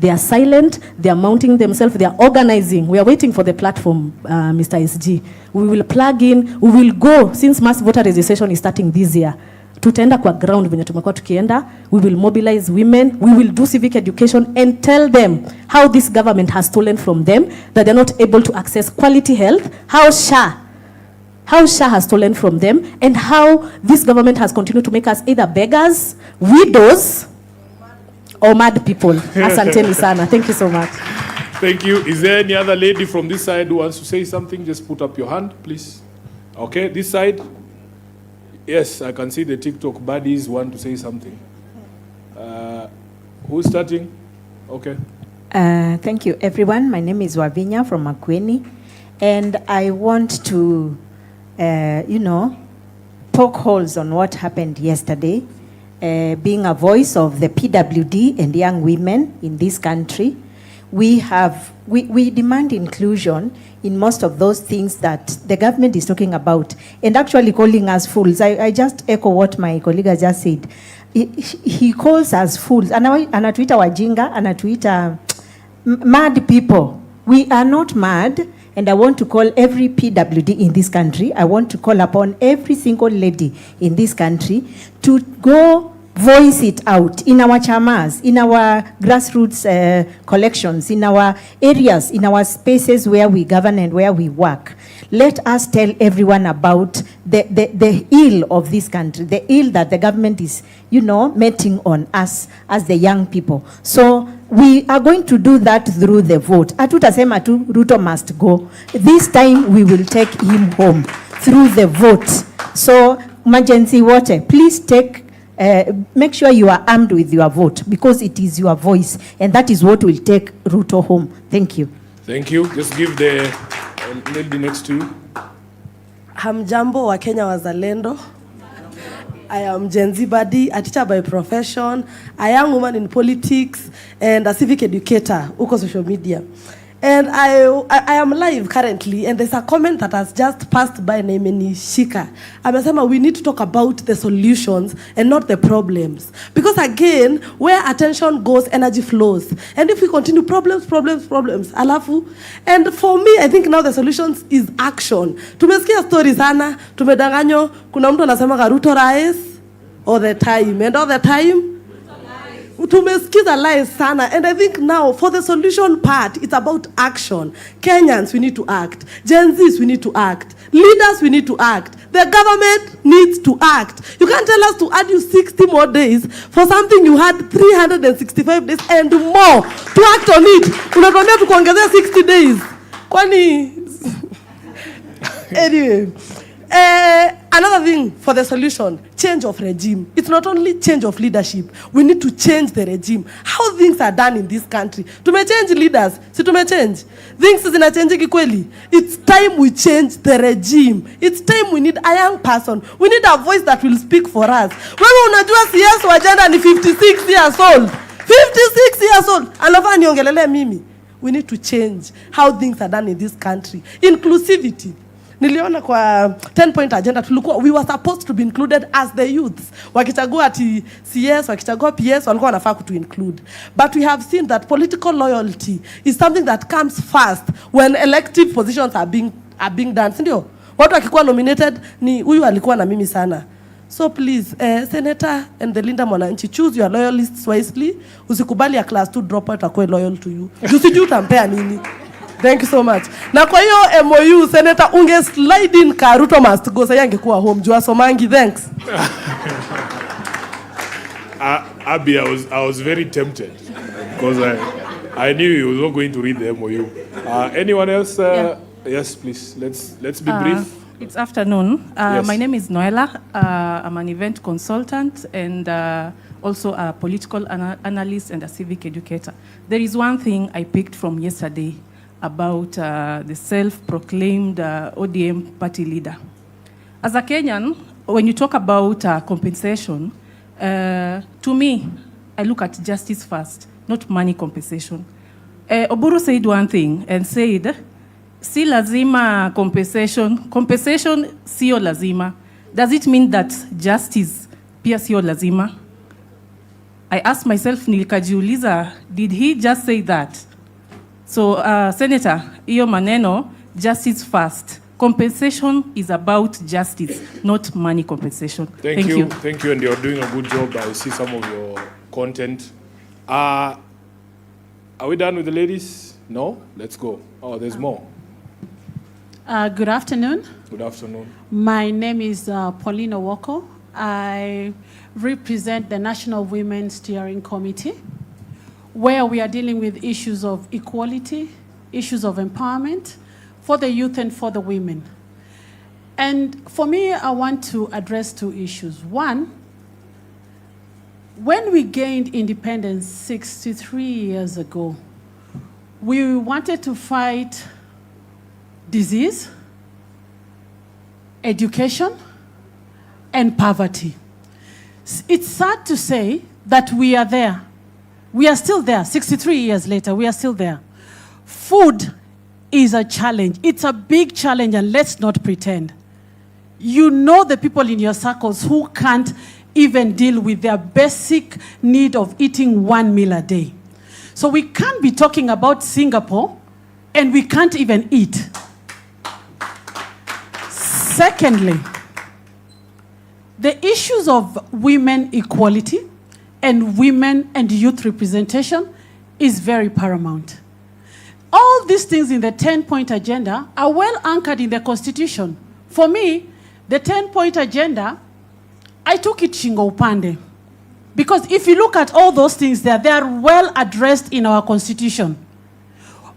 They are silent, they are mounting themselves, they are organizing. We are waiting for the platform, Mr. SG. We will plug in, we will go, since mass voter registration is starting this year. Tutaenda kwa ground venye tumekuwa tukienda. We will mobilize women, we will do civic education and tell them how this government has stolen from them, that they're not able to access quality health, how SHA has stolen from them, and how this government has continued to make us either beggars, widows, or mad people. Asanteni sana. Thank you so much. Thank you. Is there any other lady from this side who wants to say something? Just put up your hand, please. Okay, this side. Yes, I can see the TikTok buddies want to say something. Who's starting? Okay. Thank you, everyone. My name is Wavinya from Makueni, and I want to, poke holes on what happened yesterday. Being a voice of the PWD and young women in this country, we demand inclusion in most of those things that the government is talking about, and actually calling us fools. I just echo what my colleague just said. He calls us fools. Anatuita wajinga, anatuita mad people. We are not mad, and I want to call every PWD in this country, I want to call upon every single lady in this country to go voice it out in our chamas, in our grassroots collections, in our areas, in our spaces where we govern and where we work. Let us tell everyone about the ill of this country, the ill that the government is, meting on us as the young people. So we are going to do that through the vote. Hatutasema tu Ruto must go. This time we will take him home through the vote. So emergency water, please make sure you are armed with your vote, because it is your voice, and that is what will take Ruto home. Thank you. Thank you. Just give the lady next to you. Hamjambo wa Kenya wazalendo. I am Gen Z Buddy, a teacher by profession, a young woman in politics, and a civic educator, uko social media. And I am live currently, and there's a comment that has just passed by named Shika. Amesema we need to talk about the solutions and not the problems. Because again, where attention goes, energy flows. And if we continue problems, alafu. And for me, I think now the solutions is action. Tumesikia stories sana, tumedanganyo, kuna mtu anasema Ruto rais all the time. And all the time, tumesikiza lies sana. And I think now for the solution part, it's about action. Kenyans, we need to act. Gen Zs, we need to act. Leaders, we need to act. The government needs to act. You can't tell us to add you 60 more days for something you had 365 days and more to act on it. Unatuambia tukuongezea 60 days. Kwani anyway, another thing for the solution, change of regime. It's not only change of leadership. We need to change the regime. How things are done in this country. Change leaders. Si change. Things zinachange kikweli. It's time we change the regime. It's time we need a young person. We need a voice that will speak for us. Wewe unajua CS wajana ni 56 years old. 56 years old. Alafu niongelele mimi. We need to change how things are done in this country. Inclusivity. Niliona kwa 10-point agenda we were supposed to be included as the youths. Wakichagua ati CS, wakichagua PS, walikuwa wanafaa to include. But we have seen that political loyalty is something that comes first when elective positions are being done. Sindio? Watu wakikuwa nominated ni huyu alikuwa na mimi sana. So please, Senator and the Linda Wananchi, choose your loyalists wisely. Usikubali a class 2 dropout akwe loyal to you. Usijui utampea nini. Thank you so much. Na kwa hiyo MOU, Senator, unge slide in ka Ruto must go. Sasa angekuwa home. Jua somangi, thanks. Abi, I was very tempted because I knew you were not going to read the MOU. Anyone else? Yes, please. Let's be brief. It's afternoon. Yes. My name is Noela. I'm an event consultant and also a political analyst and a civic educator. There is one thing I picked from yesterday about the self-proclaimed ODM party leader. As a Kenyan, when you talk about compensation, to me, I look at justice first, not money compensation. Oburu said one thing and said, si lazima compensation sio lazima. Does it mean that justice pia sio lazima? I asked myself, nilikajiuliza, did he just say that? So, Senator, iyo maneno, justice first. Compensation is about justice, not money compensation. Thank you. Thank you, and you're doing a good job. I see some of your content. Are we done with the ladies? No? Let's go. Oh, there's more. Good afternoon. Good afternoon. My name is Pauline Owoko. I represent the National Women's Steering Committee, where we are dealing with issues of equality, issues of empowerment for the youth and for the women. And for me, I want to address two issues. One, when we gained independence 63 years ago, we wanted to fight disease, education, and poverty. It's sad to say that we are there. We are still there. 63 years later, we are still there. Food is a challenge. It's a big challenge, and let's not pretend. You know the people in your circles who can't even deal with their basic need of eating one meal a day. So we can't be talking about Singapore and we can't even eat. Secondly, the issues of women equality and women and youth representation is very paramount. All these things in the 10-point agenda are well anchored in the Constitution. For me, the 10-point agenda, I took it shingo upande. Because if you look at all those things there, they are well addressed in our Constitution.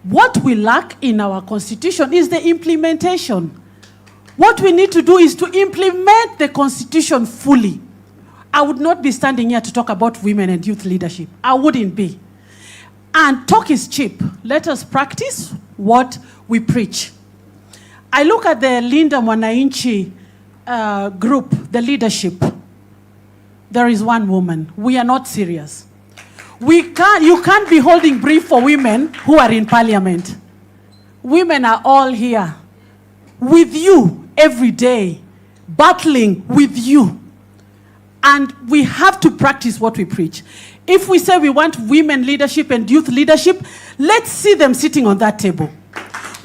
What we lack in our Constitution is the implementation. What we need to do is to implement the Constitution fully. I would not be standing here to talk about women and youth leadership. I wouldn't be. And talk is cheap. Let us practice what we preach. I look at the Linda Wananchi group, the leadership. There is one woman. We are not serious. You can't be holding brief for women who are in parliament. Women are all here with you every day, battling with you. And we have to practice what we preach. If we say we want women leadership and youth leadership, let's see them sitting on that table.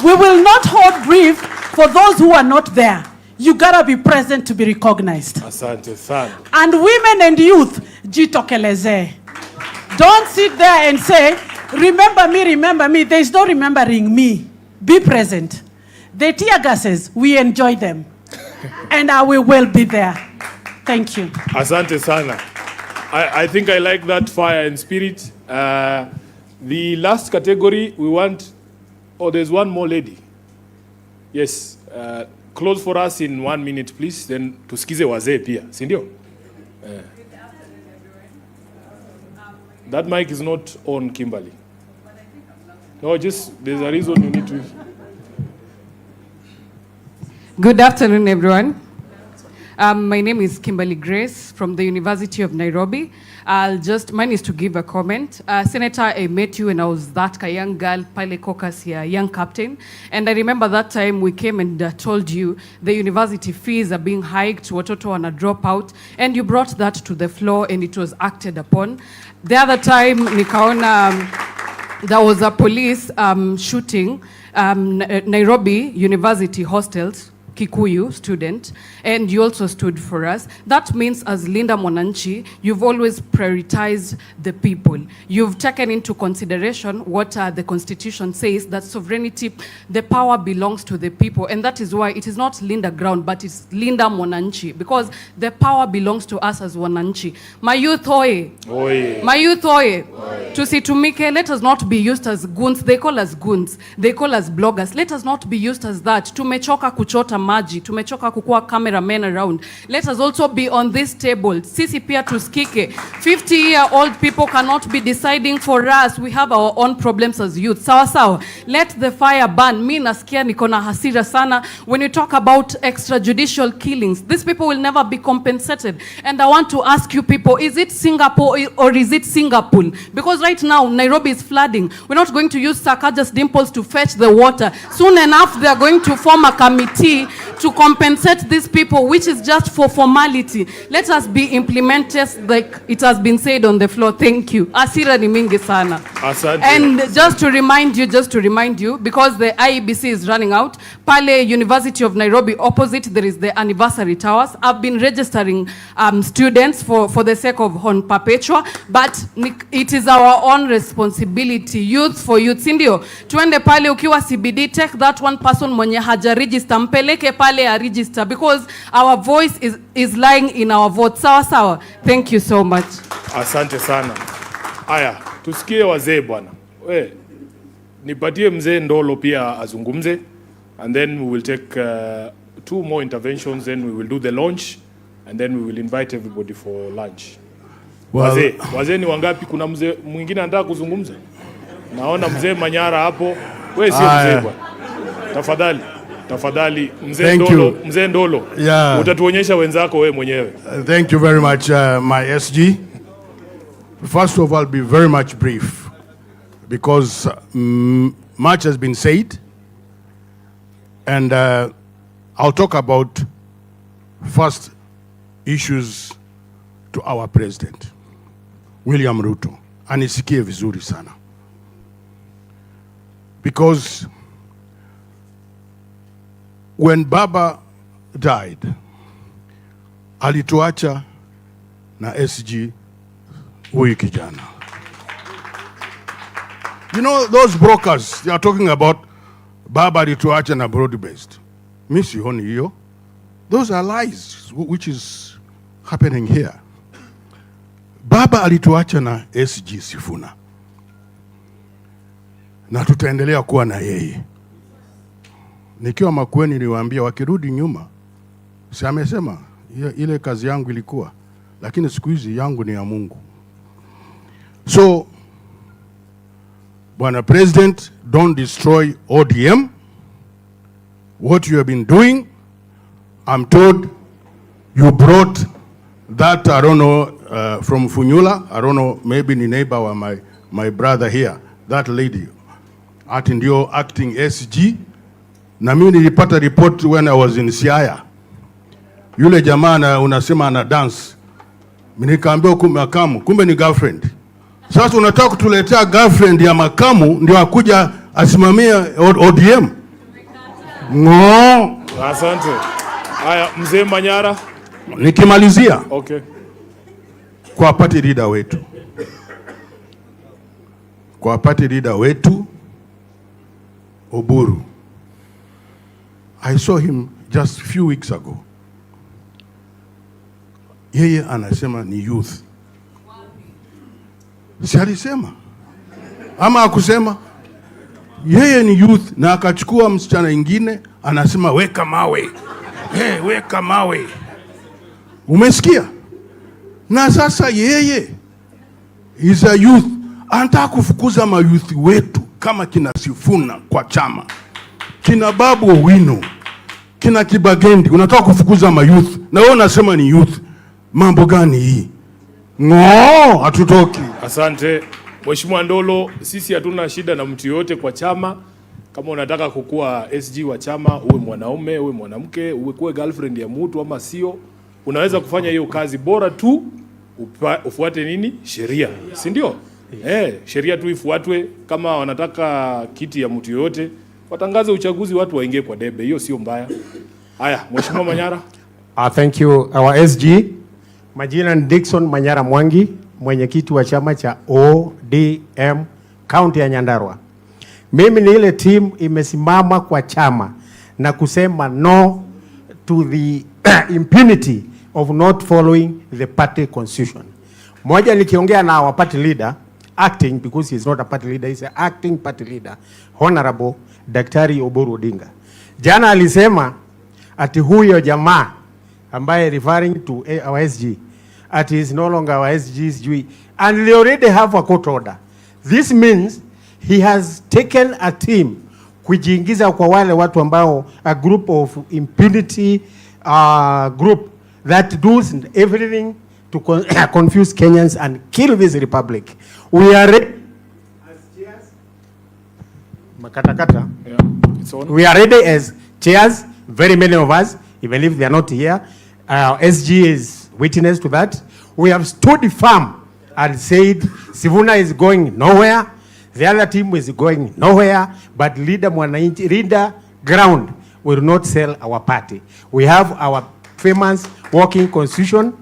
We will not hold brief for those who are not there. You gotta be present to be recognized. Asante sana. And women and youth, jitokeleze. Don't sit there and say, remember me, remember me. There is no remembering me. Be present. The tear gases, we enjoy them. And I will well be there. Thank you. Asante sana. I think I like that fire and spirit. The last category we want, there's one more lady. Yes, close for us in 1 minute, please. Then tusikize wazee pia, si ndio? That mic is not on, Kimberly. No, just there's a reason you need to. Good afternoon, everyone. My name is Kimberly Grace from the University of Nairobi. Mine is to give a comment. Senator, I met you when I was that young girl, Pile Caucus here, young captain. And I remember that time we came and told you the university fees are being hiked, watoto wana drop out. And you brought that to the floor and it was acted upon. The other time, nikaona there was a police shooting Nairobi University hostels, Kikuyu student, and you also stood for us. That means as Linda Wananchi, you've always prioritized the people. You've taken into consideration what the Constitution says, that sovereignty, the power belongs to the people, and that is why it is not Linda Ground, but it's Linda Wananchi, because the power belongs to us as Wananchi. My youth oye. Oye. My youth oye. Oye. Tusitumike, let us not be used as goons. They call us goons. They call us bloggers. Let us not be used as that. Tumechoka kuchota maji, tumechoka kukua cameramen around. Let us also be on this table. Sisi pia tusikike. 50-year-old people cannot be deciding for us. We have our own problems as youth. Sawa sawa. Let the fire burn. Mi nasikia niko na hasira sana. When you talk about extrajudicial killings, these people will never be compensated. And I want to ask you people, is it Singapore or is it Singapore? Because right now, Nairobi is flooding. We're not going to use Sakaja's dimples to fetch the water. Soon enough, they are going to form a committee to compensate these people, which is just for formality. Let us be implemented like it has been said on the floor. Thank you. Asira ni mingi sana. Asante. And just to remind you, because the IEBC is running out, Pale University of Nairobi opposite, there is the anniversary towers. I've been registering students for the sake of Hon Perpetua, but it is our own responsibility. Youth for youth. Sindio, tuende pale ukiwa CBD, take that one person mwenye haja register, mpeleke pale a register, because our voice is lying in our vote. Sawa sawa. Thank you so much. Asante sana. Aya, tusikie wazee bwana. Nipatie mzee Ndolo pia azungumze, and then we will take 2 more interventions, then we will do the launch, and then we will invite everybody for lunch. Well, wazee ni wangapi? Kuna mzee mwingine anataka kuzungumza? Naona mzee Manyara hapo. Wewe sio mzee bwana. Tafadhali mzee Ndolo. Yeah. Utatuonyesha wenzako wewe mwenyewe. Thank you very much, my SG. First of all, be very much brief, because much has been said, and I'll talk about first issues to our president, William Ruto. Anisikie vizuri sana. Because when Baba died, alituacha na SG huyu kijana. You know, those brokers, they are talking about Baba alituacha na broad-based. Mi sioni hiyo. Those are lies, which is happening here. Baba alituacha na SG Sifuna, na tutaendelea kuwa na yeye. Nikiwa Makueni niliwaambia wakirudi nyuma, si amesema ile kazi yangu ilikuwa, lakini siku hizi yangu ni ya Mungu. So, Bwana President, don't destroy ODM. What you have been doing, I'm told you brought that, I don't know, from Funyula, I don't know, maybe ni neighbor wa my brother here, that lady, ati ndio acting SG. Na mimi nilipata report when I was in Siaya. Yule jamaa unasema ana dance. Mimi nikaambia makamu, kumbe ni girlfriend. Sasa unataka kutuletea girlfriend ya makamu ndio akuja asimamie ODM? No. Asante. Haya, mzee Manyara. Nikimalizia. Okay. Kwa party leader wetu. Kwa party leader wetu Oburu. I saw him just a few weeks ago. Yeye anasema ni youth. Si alisema? Ama akusema? Yeye ni youth, na akachukua msichana ingine anasema weka mawe. Weka mawe. Umesikia? Na sasa yeye is a youth. Anataka kufukuza mayouth wetu kama kina Sifuna kwa chama. Kina Babu Owino, kina Kibagendi, unataka kufukuza mayouth. Na wewe unasema ni youth. Mambo gani hii? No, hatutoki. Asante. Mheshimiwa Ndolo, sisi hatuna shida na mtu yote kwa chama. Kama unataka kukua SG wa chama, uwe mwanaume, uwe mwanamke, uwe kuwe girlfriend ya mtu ama sio, unaweza kufanya hiyo kazi, bora tu ufuate nini? Sheria. Si ndio? Sheria tu ifuatwe. Kama wanataka kiti ya mtu yote, watangaze uchaguzi, watu waingie kwa debe. Hiyo sio mbaya. Haya, Mheshimiwa Manyara. Thank you, our SG. Majina ni Dickson Manyara Mwangi, mwenyekiti wa chama cha ODM County ya Nyandarua. Mimi ni ile team imesimama kwa chama na kusema no to the impunity of not following the party constitution. Moja nikiongea na our party leader, acting, because he is not a party leader, he is an acting party leader, Honorable Daktari Oburu Odinga. Jana alisema ati huyo jamaa ambaye referring to our SG, ati is no longer our SG's Jui, and they already have a court order. This means he has taken a team kujiingiza kwa wale watu ambao a group of impunity group that does everything to confuse Kenyans and kill this republic. We are ready as chairs. Makatakata. Yeah, it's on. We are ready as chairs, very many of us, even if they are not here. SG is witness to that. We have stood firm and said Sifuna is going nowhere. The other team is going nowhere. But leader ground will not sell our party. We have our famous working constitution.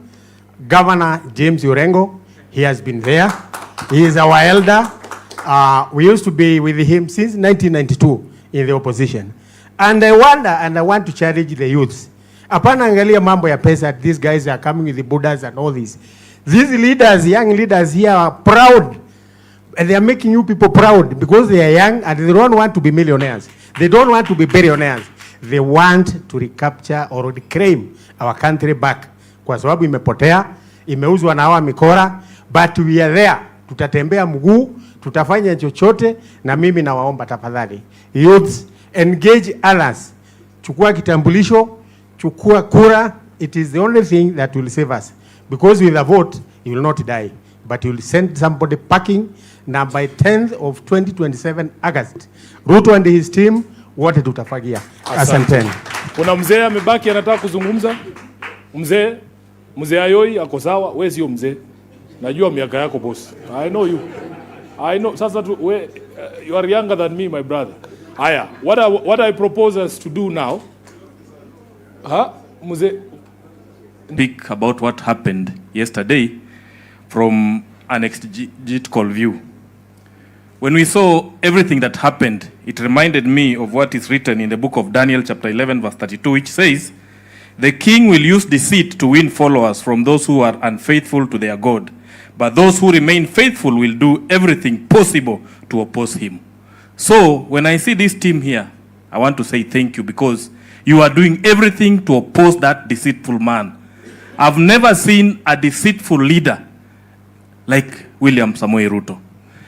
Governor James Orengo, he has been there. He is our elder. We used to be with him since 1992 in the opposition. And I wonder, and I want to challenge the youths. Apana angalia mambo ya pesa, these guys are coming with the Buddhas and all this. These leaders, young leaders here are proud. And they are making you people proud because they are young and they don't want to be millionaires. They don't want to be billionaires. they want to recapture or reclaim our country back, kwa sababu imepotea, imeuzwa na hawa mikora, but we are there. Tutatembea mguu, tutafanya chochote, na mimi nawaomba tafadhali, youths, engage others. Chukua kitambulisho, chukua kura. It is the only thing that will save us, because with a vote you will not die, but you will send somebody packing. Now by 10th of 2027 August, Ruto and his team wote tutafagia. Asanteni. Kuna mzee amebaki anataka kuzungumza? Mzee Ayoi ako sawa, wewe sio mzee. Najua miaka yako boss. I know you. I know. Sasa tu we, you are younger than me, my brother. Haya, what I propose us to do now, mzee, speak about what happened yesterday from an exegetical view. When we saw everything that happened, it reminded me of what is written in the book of Daniel chapter 11 verse 32, which says, "The king will use deceit to win followers from those who are unfaithful to their God, but those who remain faithful will do everything possible to oppose him." So when I see this team here, I want to say thank you, because you are doing everything to oppose that deceitful man. I've never seen a deceitful leader like William Samoei Ruto.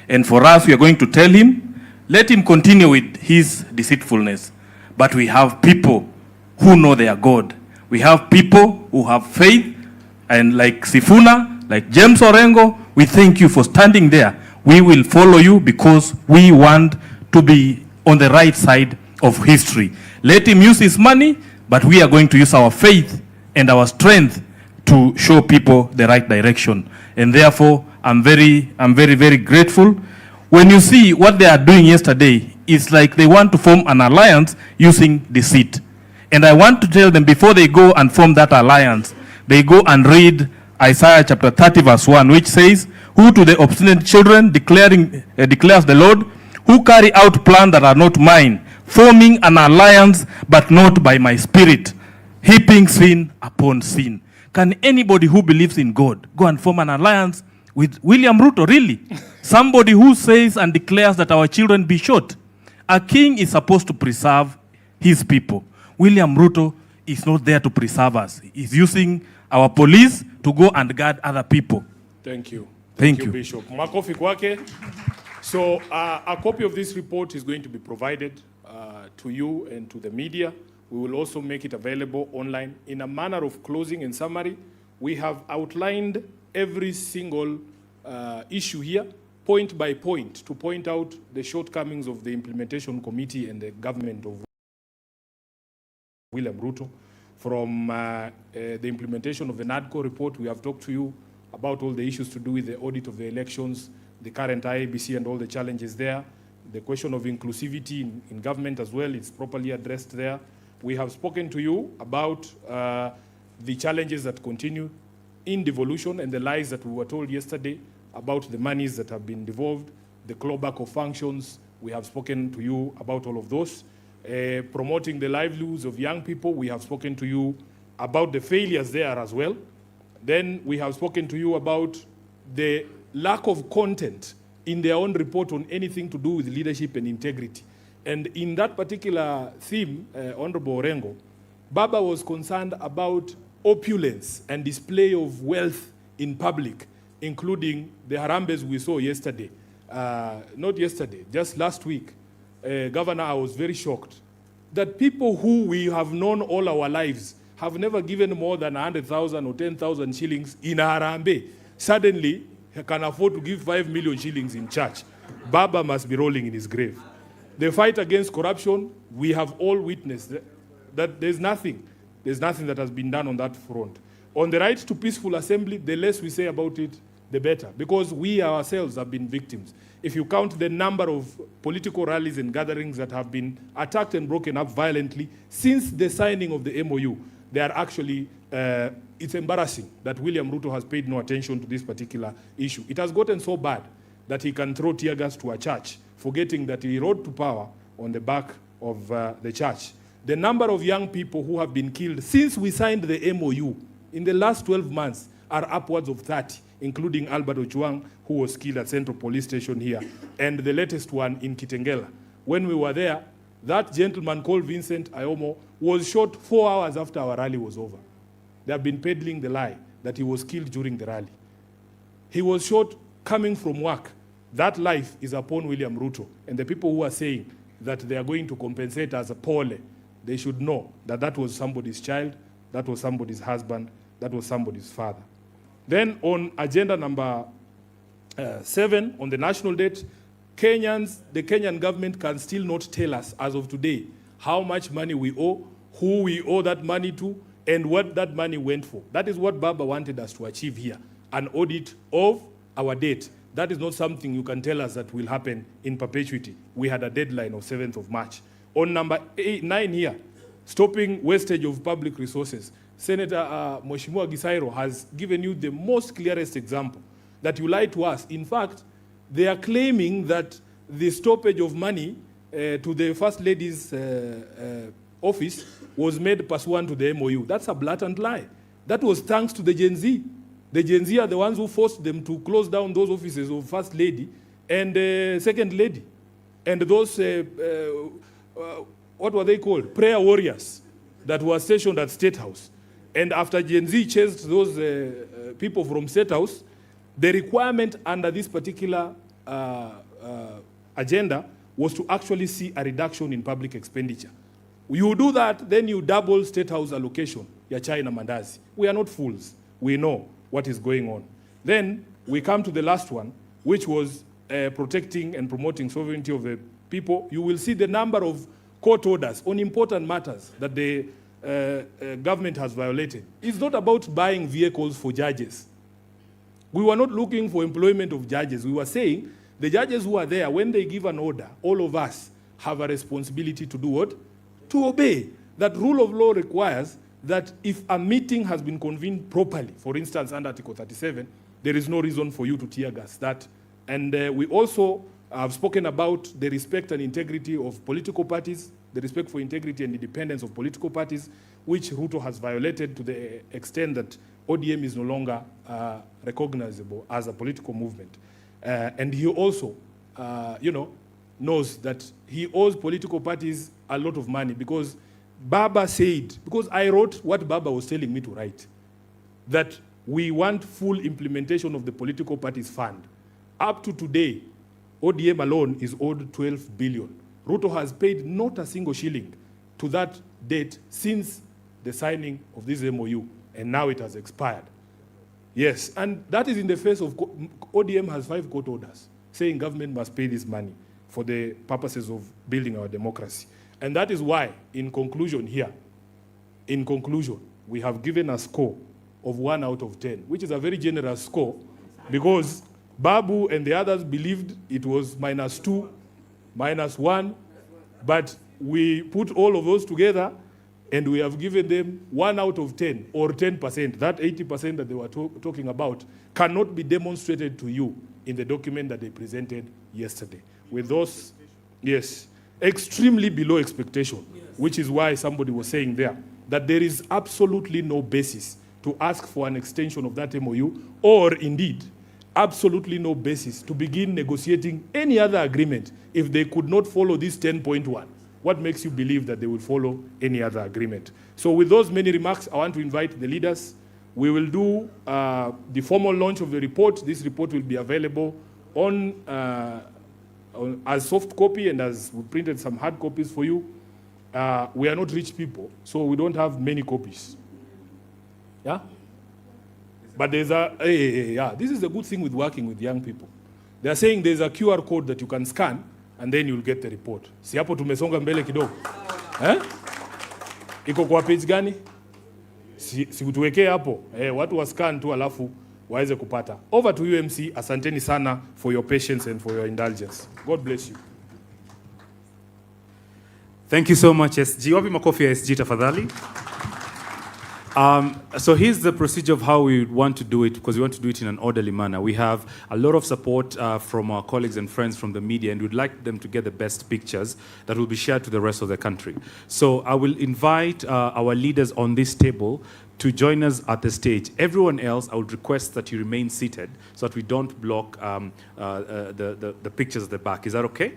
And for us, we are going to tell him, let him continue with his deceitfulness. But we have people who know their God. We have people who have faith, and like Sifuna, like James Orengo, we thank you for standing there. We will follow you because we want to be on the right side of history. Let him use his money, but we are going to use our faith and our strength to show people the right direction. And therefore, I'm very, very grateful. When you see what they are doing yesterday, it's like they want to form an alliance using deceit. And I want to tell them, before they go and form that alliance, they go and read Isaiah chapter 30 verse 1, which says, "Who to the obstinate children declares the Lord, who carry out plans that are not mine, forming an alliance but not by my spirit, heaping sin upon sin." Can anybody who believes in God go and form an alliance with William Ruto, really? Somebody who says and declares that our children be shot. A king is supposed to preserve his people. William Ruto is not there to preserve us. He's using our police to go and guard other people. Thank you. Thank you, Bishop. Makofi kwake. So a copy of this report is going to be provided to you and to the media. We will also make it available online. In a manner of closing and summary, we have outlined every single issue here, point by point, to point out the shortcomings of the implementation committee and the government of William Ruto. From the implementation of the NADCO report, we have talked to you about all the issues to do with the audit of the elections, the current IABC and all the challenges there. The question of inclusivity in government as well is properly addressed there. We have spoken to you about the challenges that continue in devolution and the lies that we were told yesterday about the monies that have been devolved, the clawback of functions. We have spoken to you about all of those. Promoting the livelihoods of young people, we have spoken to you about the failures there as well. Then we have spoken to you about the lack of content in their own report on anything to do with leadership and integrity. And in that particular theme, Honorable Orengo, Baba was concerned about opulence and display of wealth in public, including the harambes we saw yesterday. Not yesterday, just last week. Governor, I was very shocked that people who we have known all our lives have never given more than 100,000 or 10,000 shillings in a harambe. Suddenly, he can afford to give 5 million shillings in church. Baba must be rolling in his grave. The fight against corruption, we have all witnessed that there's nothing that has been done on that front. On the right to peaceful assembly, the less we say about it, the better, because we ourselves have been victims. If you count the number of political rallies and gatherings that have been attacked and broken up violently since the signing of the MOU, they are actually, it's embarrassing that William Ruto has paid no attention to this particular issue. It has gotten so bad that he can throw tear gas to a church, forgetting that he rode to power on the back of the church. The number of young people who have been killed since we signed the MOU in the last 12 months are upwards of 30, including Albert Ochuang, who was killed at Central Police Station here, and the latest one in Kitengela. When we were there, that gentleman called Vincent Ayomo was shot 4 hours after our rally was over. They have been peddling the lie that he was killed during the rally. He was shot coming from work. That life is upon William Ruto. And the people who are saying that they are going to compensate as a pole, they should know that that was somebody's child, that was somebody's husband, that was somebody's father. Then on agenda number 7, on the national debt, the Kenyan government can still not tell us as of today how much money we owe, who we owe that money to, and what that money went for. That is what Baba wanted us to achieve here, an audit of our debt. That is not something you can tell us that will happen in perpetuity. We had a deadline of 7th of March. On number 9 here, stopping wastage of public resources, Senator Mheshimiwa Gisairo has given you the most clearest example that you lied to us. In fact, they are claiming that the stoppage of money to the First Lady's office was made pursuant to the MOU. That's a blatant lie. That was thanks to the Gen Z. The Gen Z are the ones who forced them to close down those offices of First Lady and Second Lady. And those, what were they called? Prayer warriors that were stationed at State House. And after Gen Z chased those people from State House, the requirement under this particular agenda was to actually see a reduction in public expenditure. You do that, then you double State House allocation, ya chai na mandazi. We are not fools. We know what is going on. Then we come to the last one, which was protecting and promoting sovereignty of the people. You will see the number of court orders on important matters that the government has violated. It's not about buying vehicles for judges. We were not looking for employment of judges. We were saying the judges who are there, when they give an order, all of us have a responsibility to do what? To obey. That rule of law requires that if a meeting has been convened properly, for instance, under Article 37, there is no reason for you to tear gas that. And we also have spoken about the respect and integrity of political parties, the respect for integrity and independence of political parties, which Ruto has violated to the extent that ODM is no longer recognizable as a political movement. And he also, knows that he owes political parties a lot of money because Baba said, because I wrote what Baba was telling me to write, that we want full implementation of the political parties fund. Up to today, ODM alone is owed 12 billion. Ruto has paid not a single shilling to that debt since the signing of this MOU, and now it has expired. Yes, and that is in the face of ODM has 5 court orders saying government must pay this money for the purposes of building our democracy. And that is why, in conclusion, we have given a score of 1 out of 10, which is a very generous score because Babu and the others believed it was -2, -1, but we put all of those together and we have given them 1 out of 10 or 10%. That 80% that they were talking about cannot be demonstrated to you in the document that they presented yesterday. With those, yes, extremely below expectation, which is why somebody was saying there that there is absolutely no basis to ask for an extension of that MOU, or indeed, absolutely no basis to begin negotiating any other agreement if they could not follow this 10.1. What makes you believe that they will follow any other agreement? So with those many remarks, I want to invite the leaders. We will do the formal launch of the report. This report will be available as soft copy, and as we printed some hard copies for you. We are not rich people, so we don't have many copies. Yeah? But there's this is the good thing with working with young people. They are saying there's a QR code that you can scan, and then you'll get the report. Si hapo tumesonga mbele kidogo. Iko kwa page gani? Si utuwekee hapo. Watu wa scan tu alafu waweze kupata. Over to you, MC. Asanteni sana for your patience and for your indulgence. God bless you. Thank you so much, SG. Wapi makofi ya SG tafadhali? So here's the procedure of how we want to do it, because we want to do it in an orderly manner. We have a lot of support from our colleagues and friends from the media, and we'd like them to get the best pictures that will be shared to the rest of the country. So I will invite our leaders on this table to join us at the stage. Everyone else, I would request that you remain seated so that we don't block the pictures at the back. Is that okay?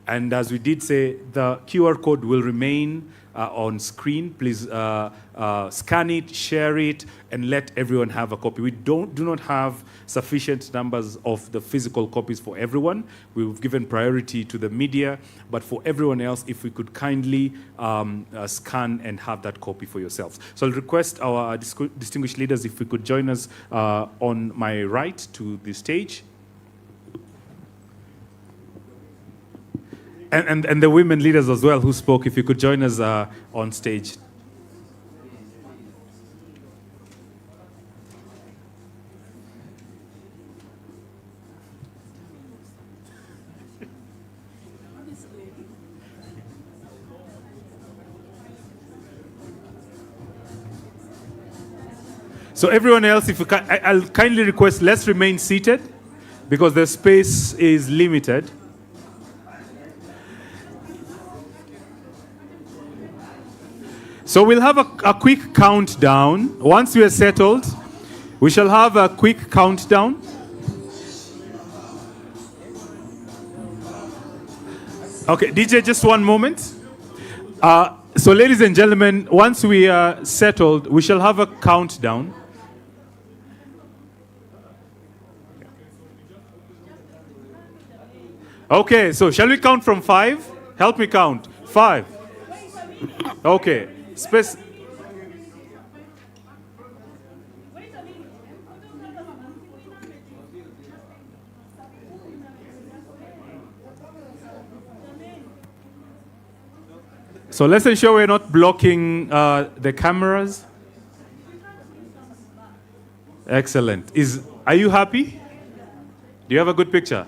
And as we did say, the QR code will remain on screen. Please scan it, share it, and let everyone have a copy. We do not have sufficient numbers of the physical copies for everyone. We've given priority to the media, but for everyone else, if we could kindly scan and have that copy for yourselves. So I'll request our distinguished leaders if we could join us on my right to the stage. And the women leaders as well who spoke, if you could join us on stage. So everyone else, if you can, I'll kindly request, let's remain seated because the space is limited. So we'll have a quick countdown. Once we are settled, we shall have a quick countdown. Okay, DJ, just one moment. So ladies and gentlemen, once we are settled, we shall have a countdown. Okay, so shall we count from 5? Help me count. 5. Okay. Space. So let's ensure we're not blocking the cameras. Excellent. Are you happy? Do you have a good picture?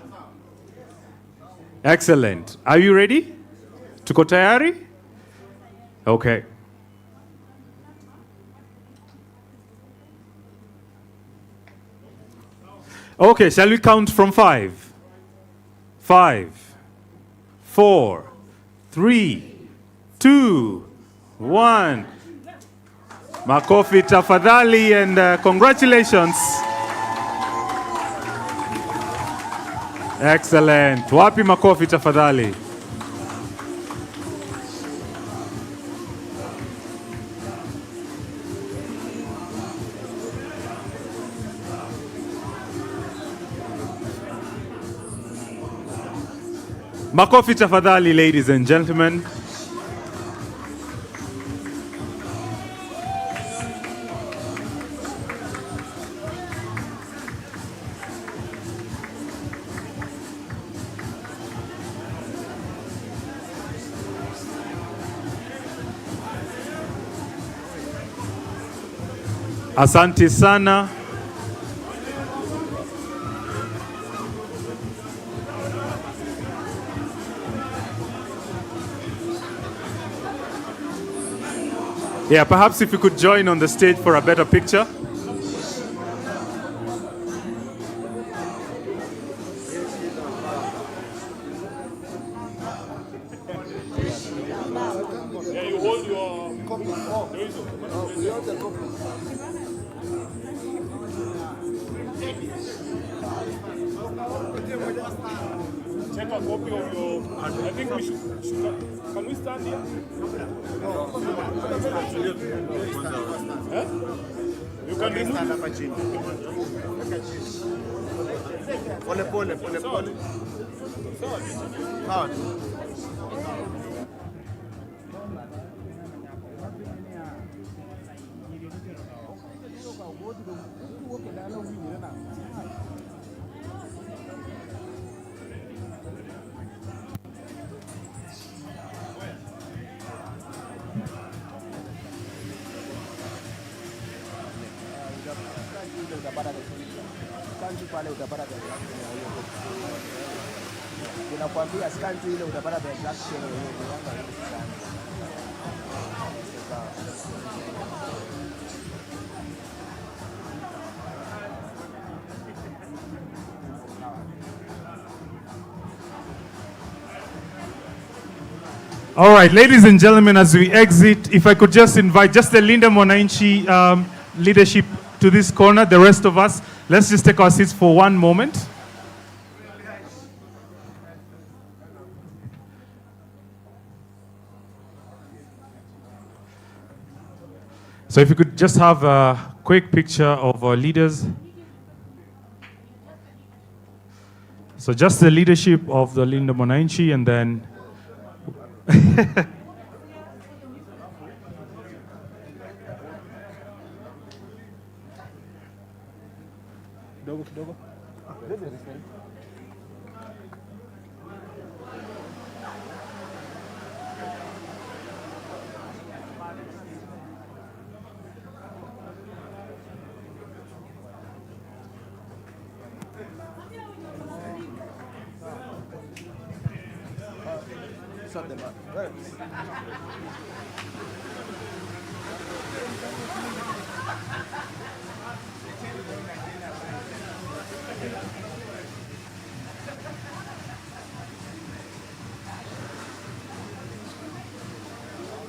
Excellent. Are you ready? Tuko tayari? Okay. Okay, shall we count from 5? 5, 4, 3, 2, 1. Makofi tafadhali and congratulations. Excellent. Wapi makofi tafadhali? Makofi tafadhali, ladies and gentlemen. Asante sana. Yeah, perhaps if you could join on the stage for a better picture. Yeah, you hold your copy. Take a copy of your. I think we should can we stand here? Huh? You can remove. Pole. Unakwambia scan tu ile utapata the exact share All right, ladies and gentlemen, as we exit, if I could just invite just the Linda Wananchi leadership to this corner, the rest of us, let's just take our seats for one moment. So if you could just have a quick picture of our leaders. So just the leadership of the Linda Wananchi, and then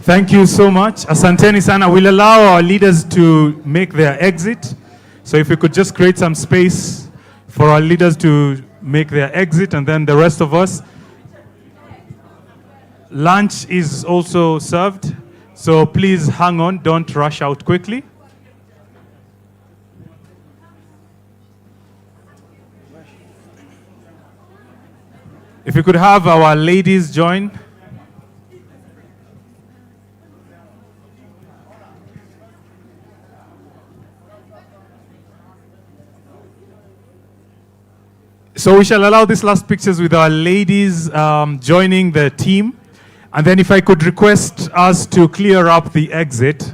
thank you so much. Asanteni sana. We'll allow our leaders to make their exit. So if we could just create some space for our leaders to make their exit, and then the rest of us. Lunch is also served. So please hang on, don't rush out quickly. If you could have our ladies join. So we shall allow these last pictures with our ladies joining the team. And then if I could request us to clear up the exit.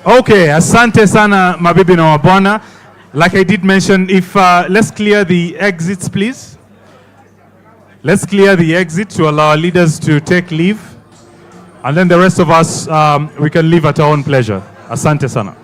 Okay, asante sana mabibi na mabwana. Like I did mention, if let's clear the exits, please. Let's clear the exit to allow our leaders to take leave. And then the rest of us, we can leave at our own pleasure. Asante sana.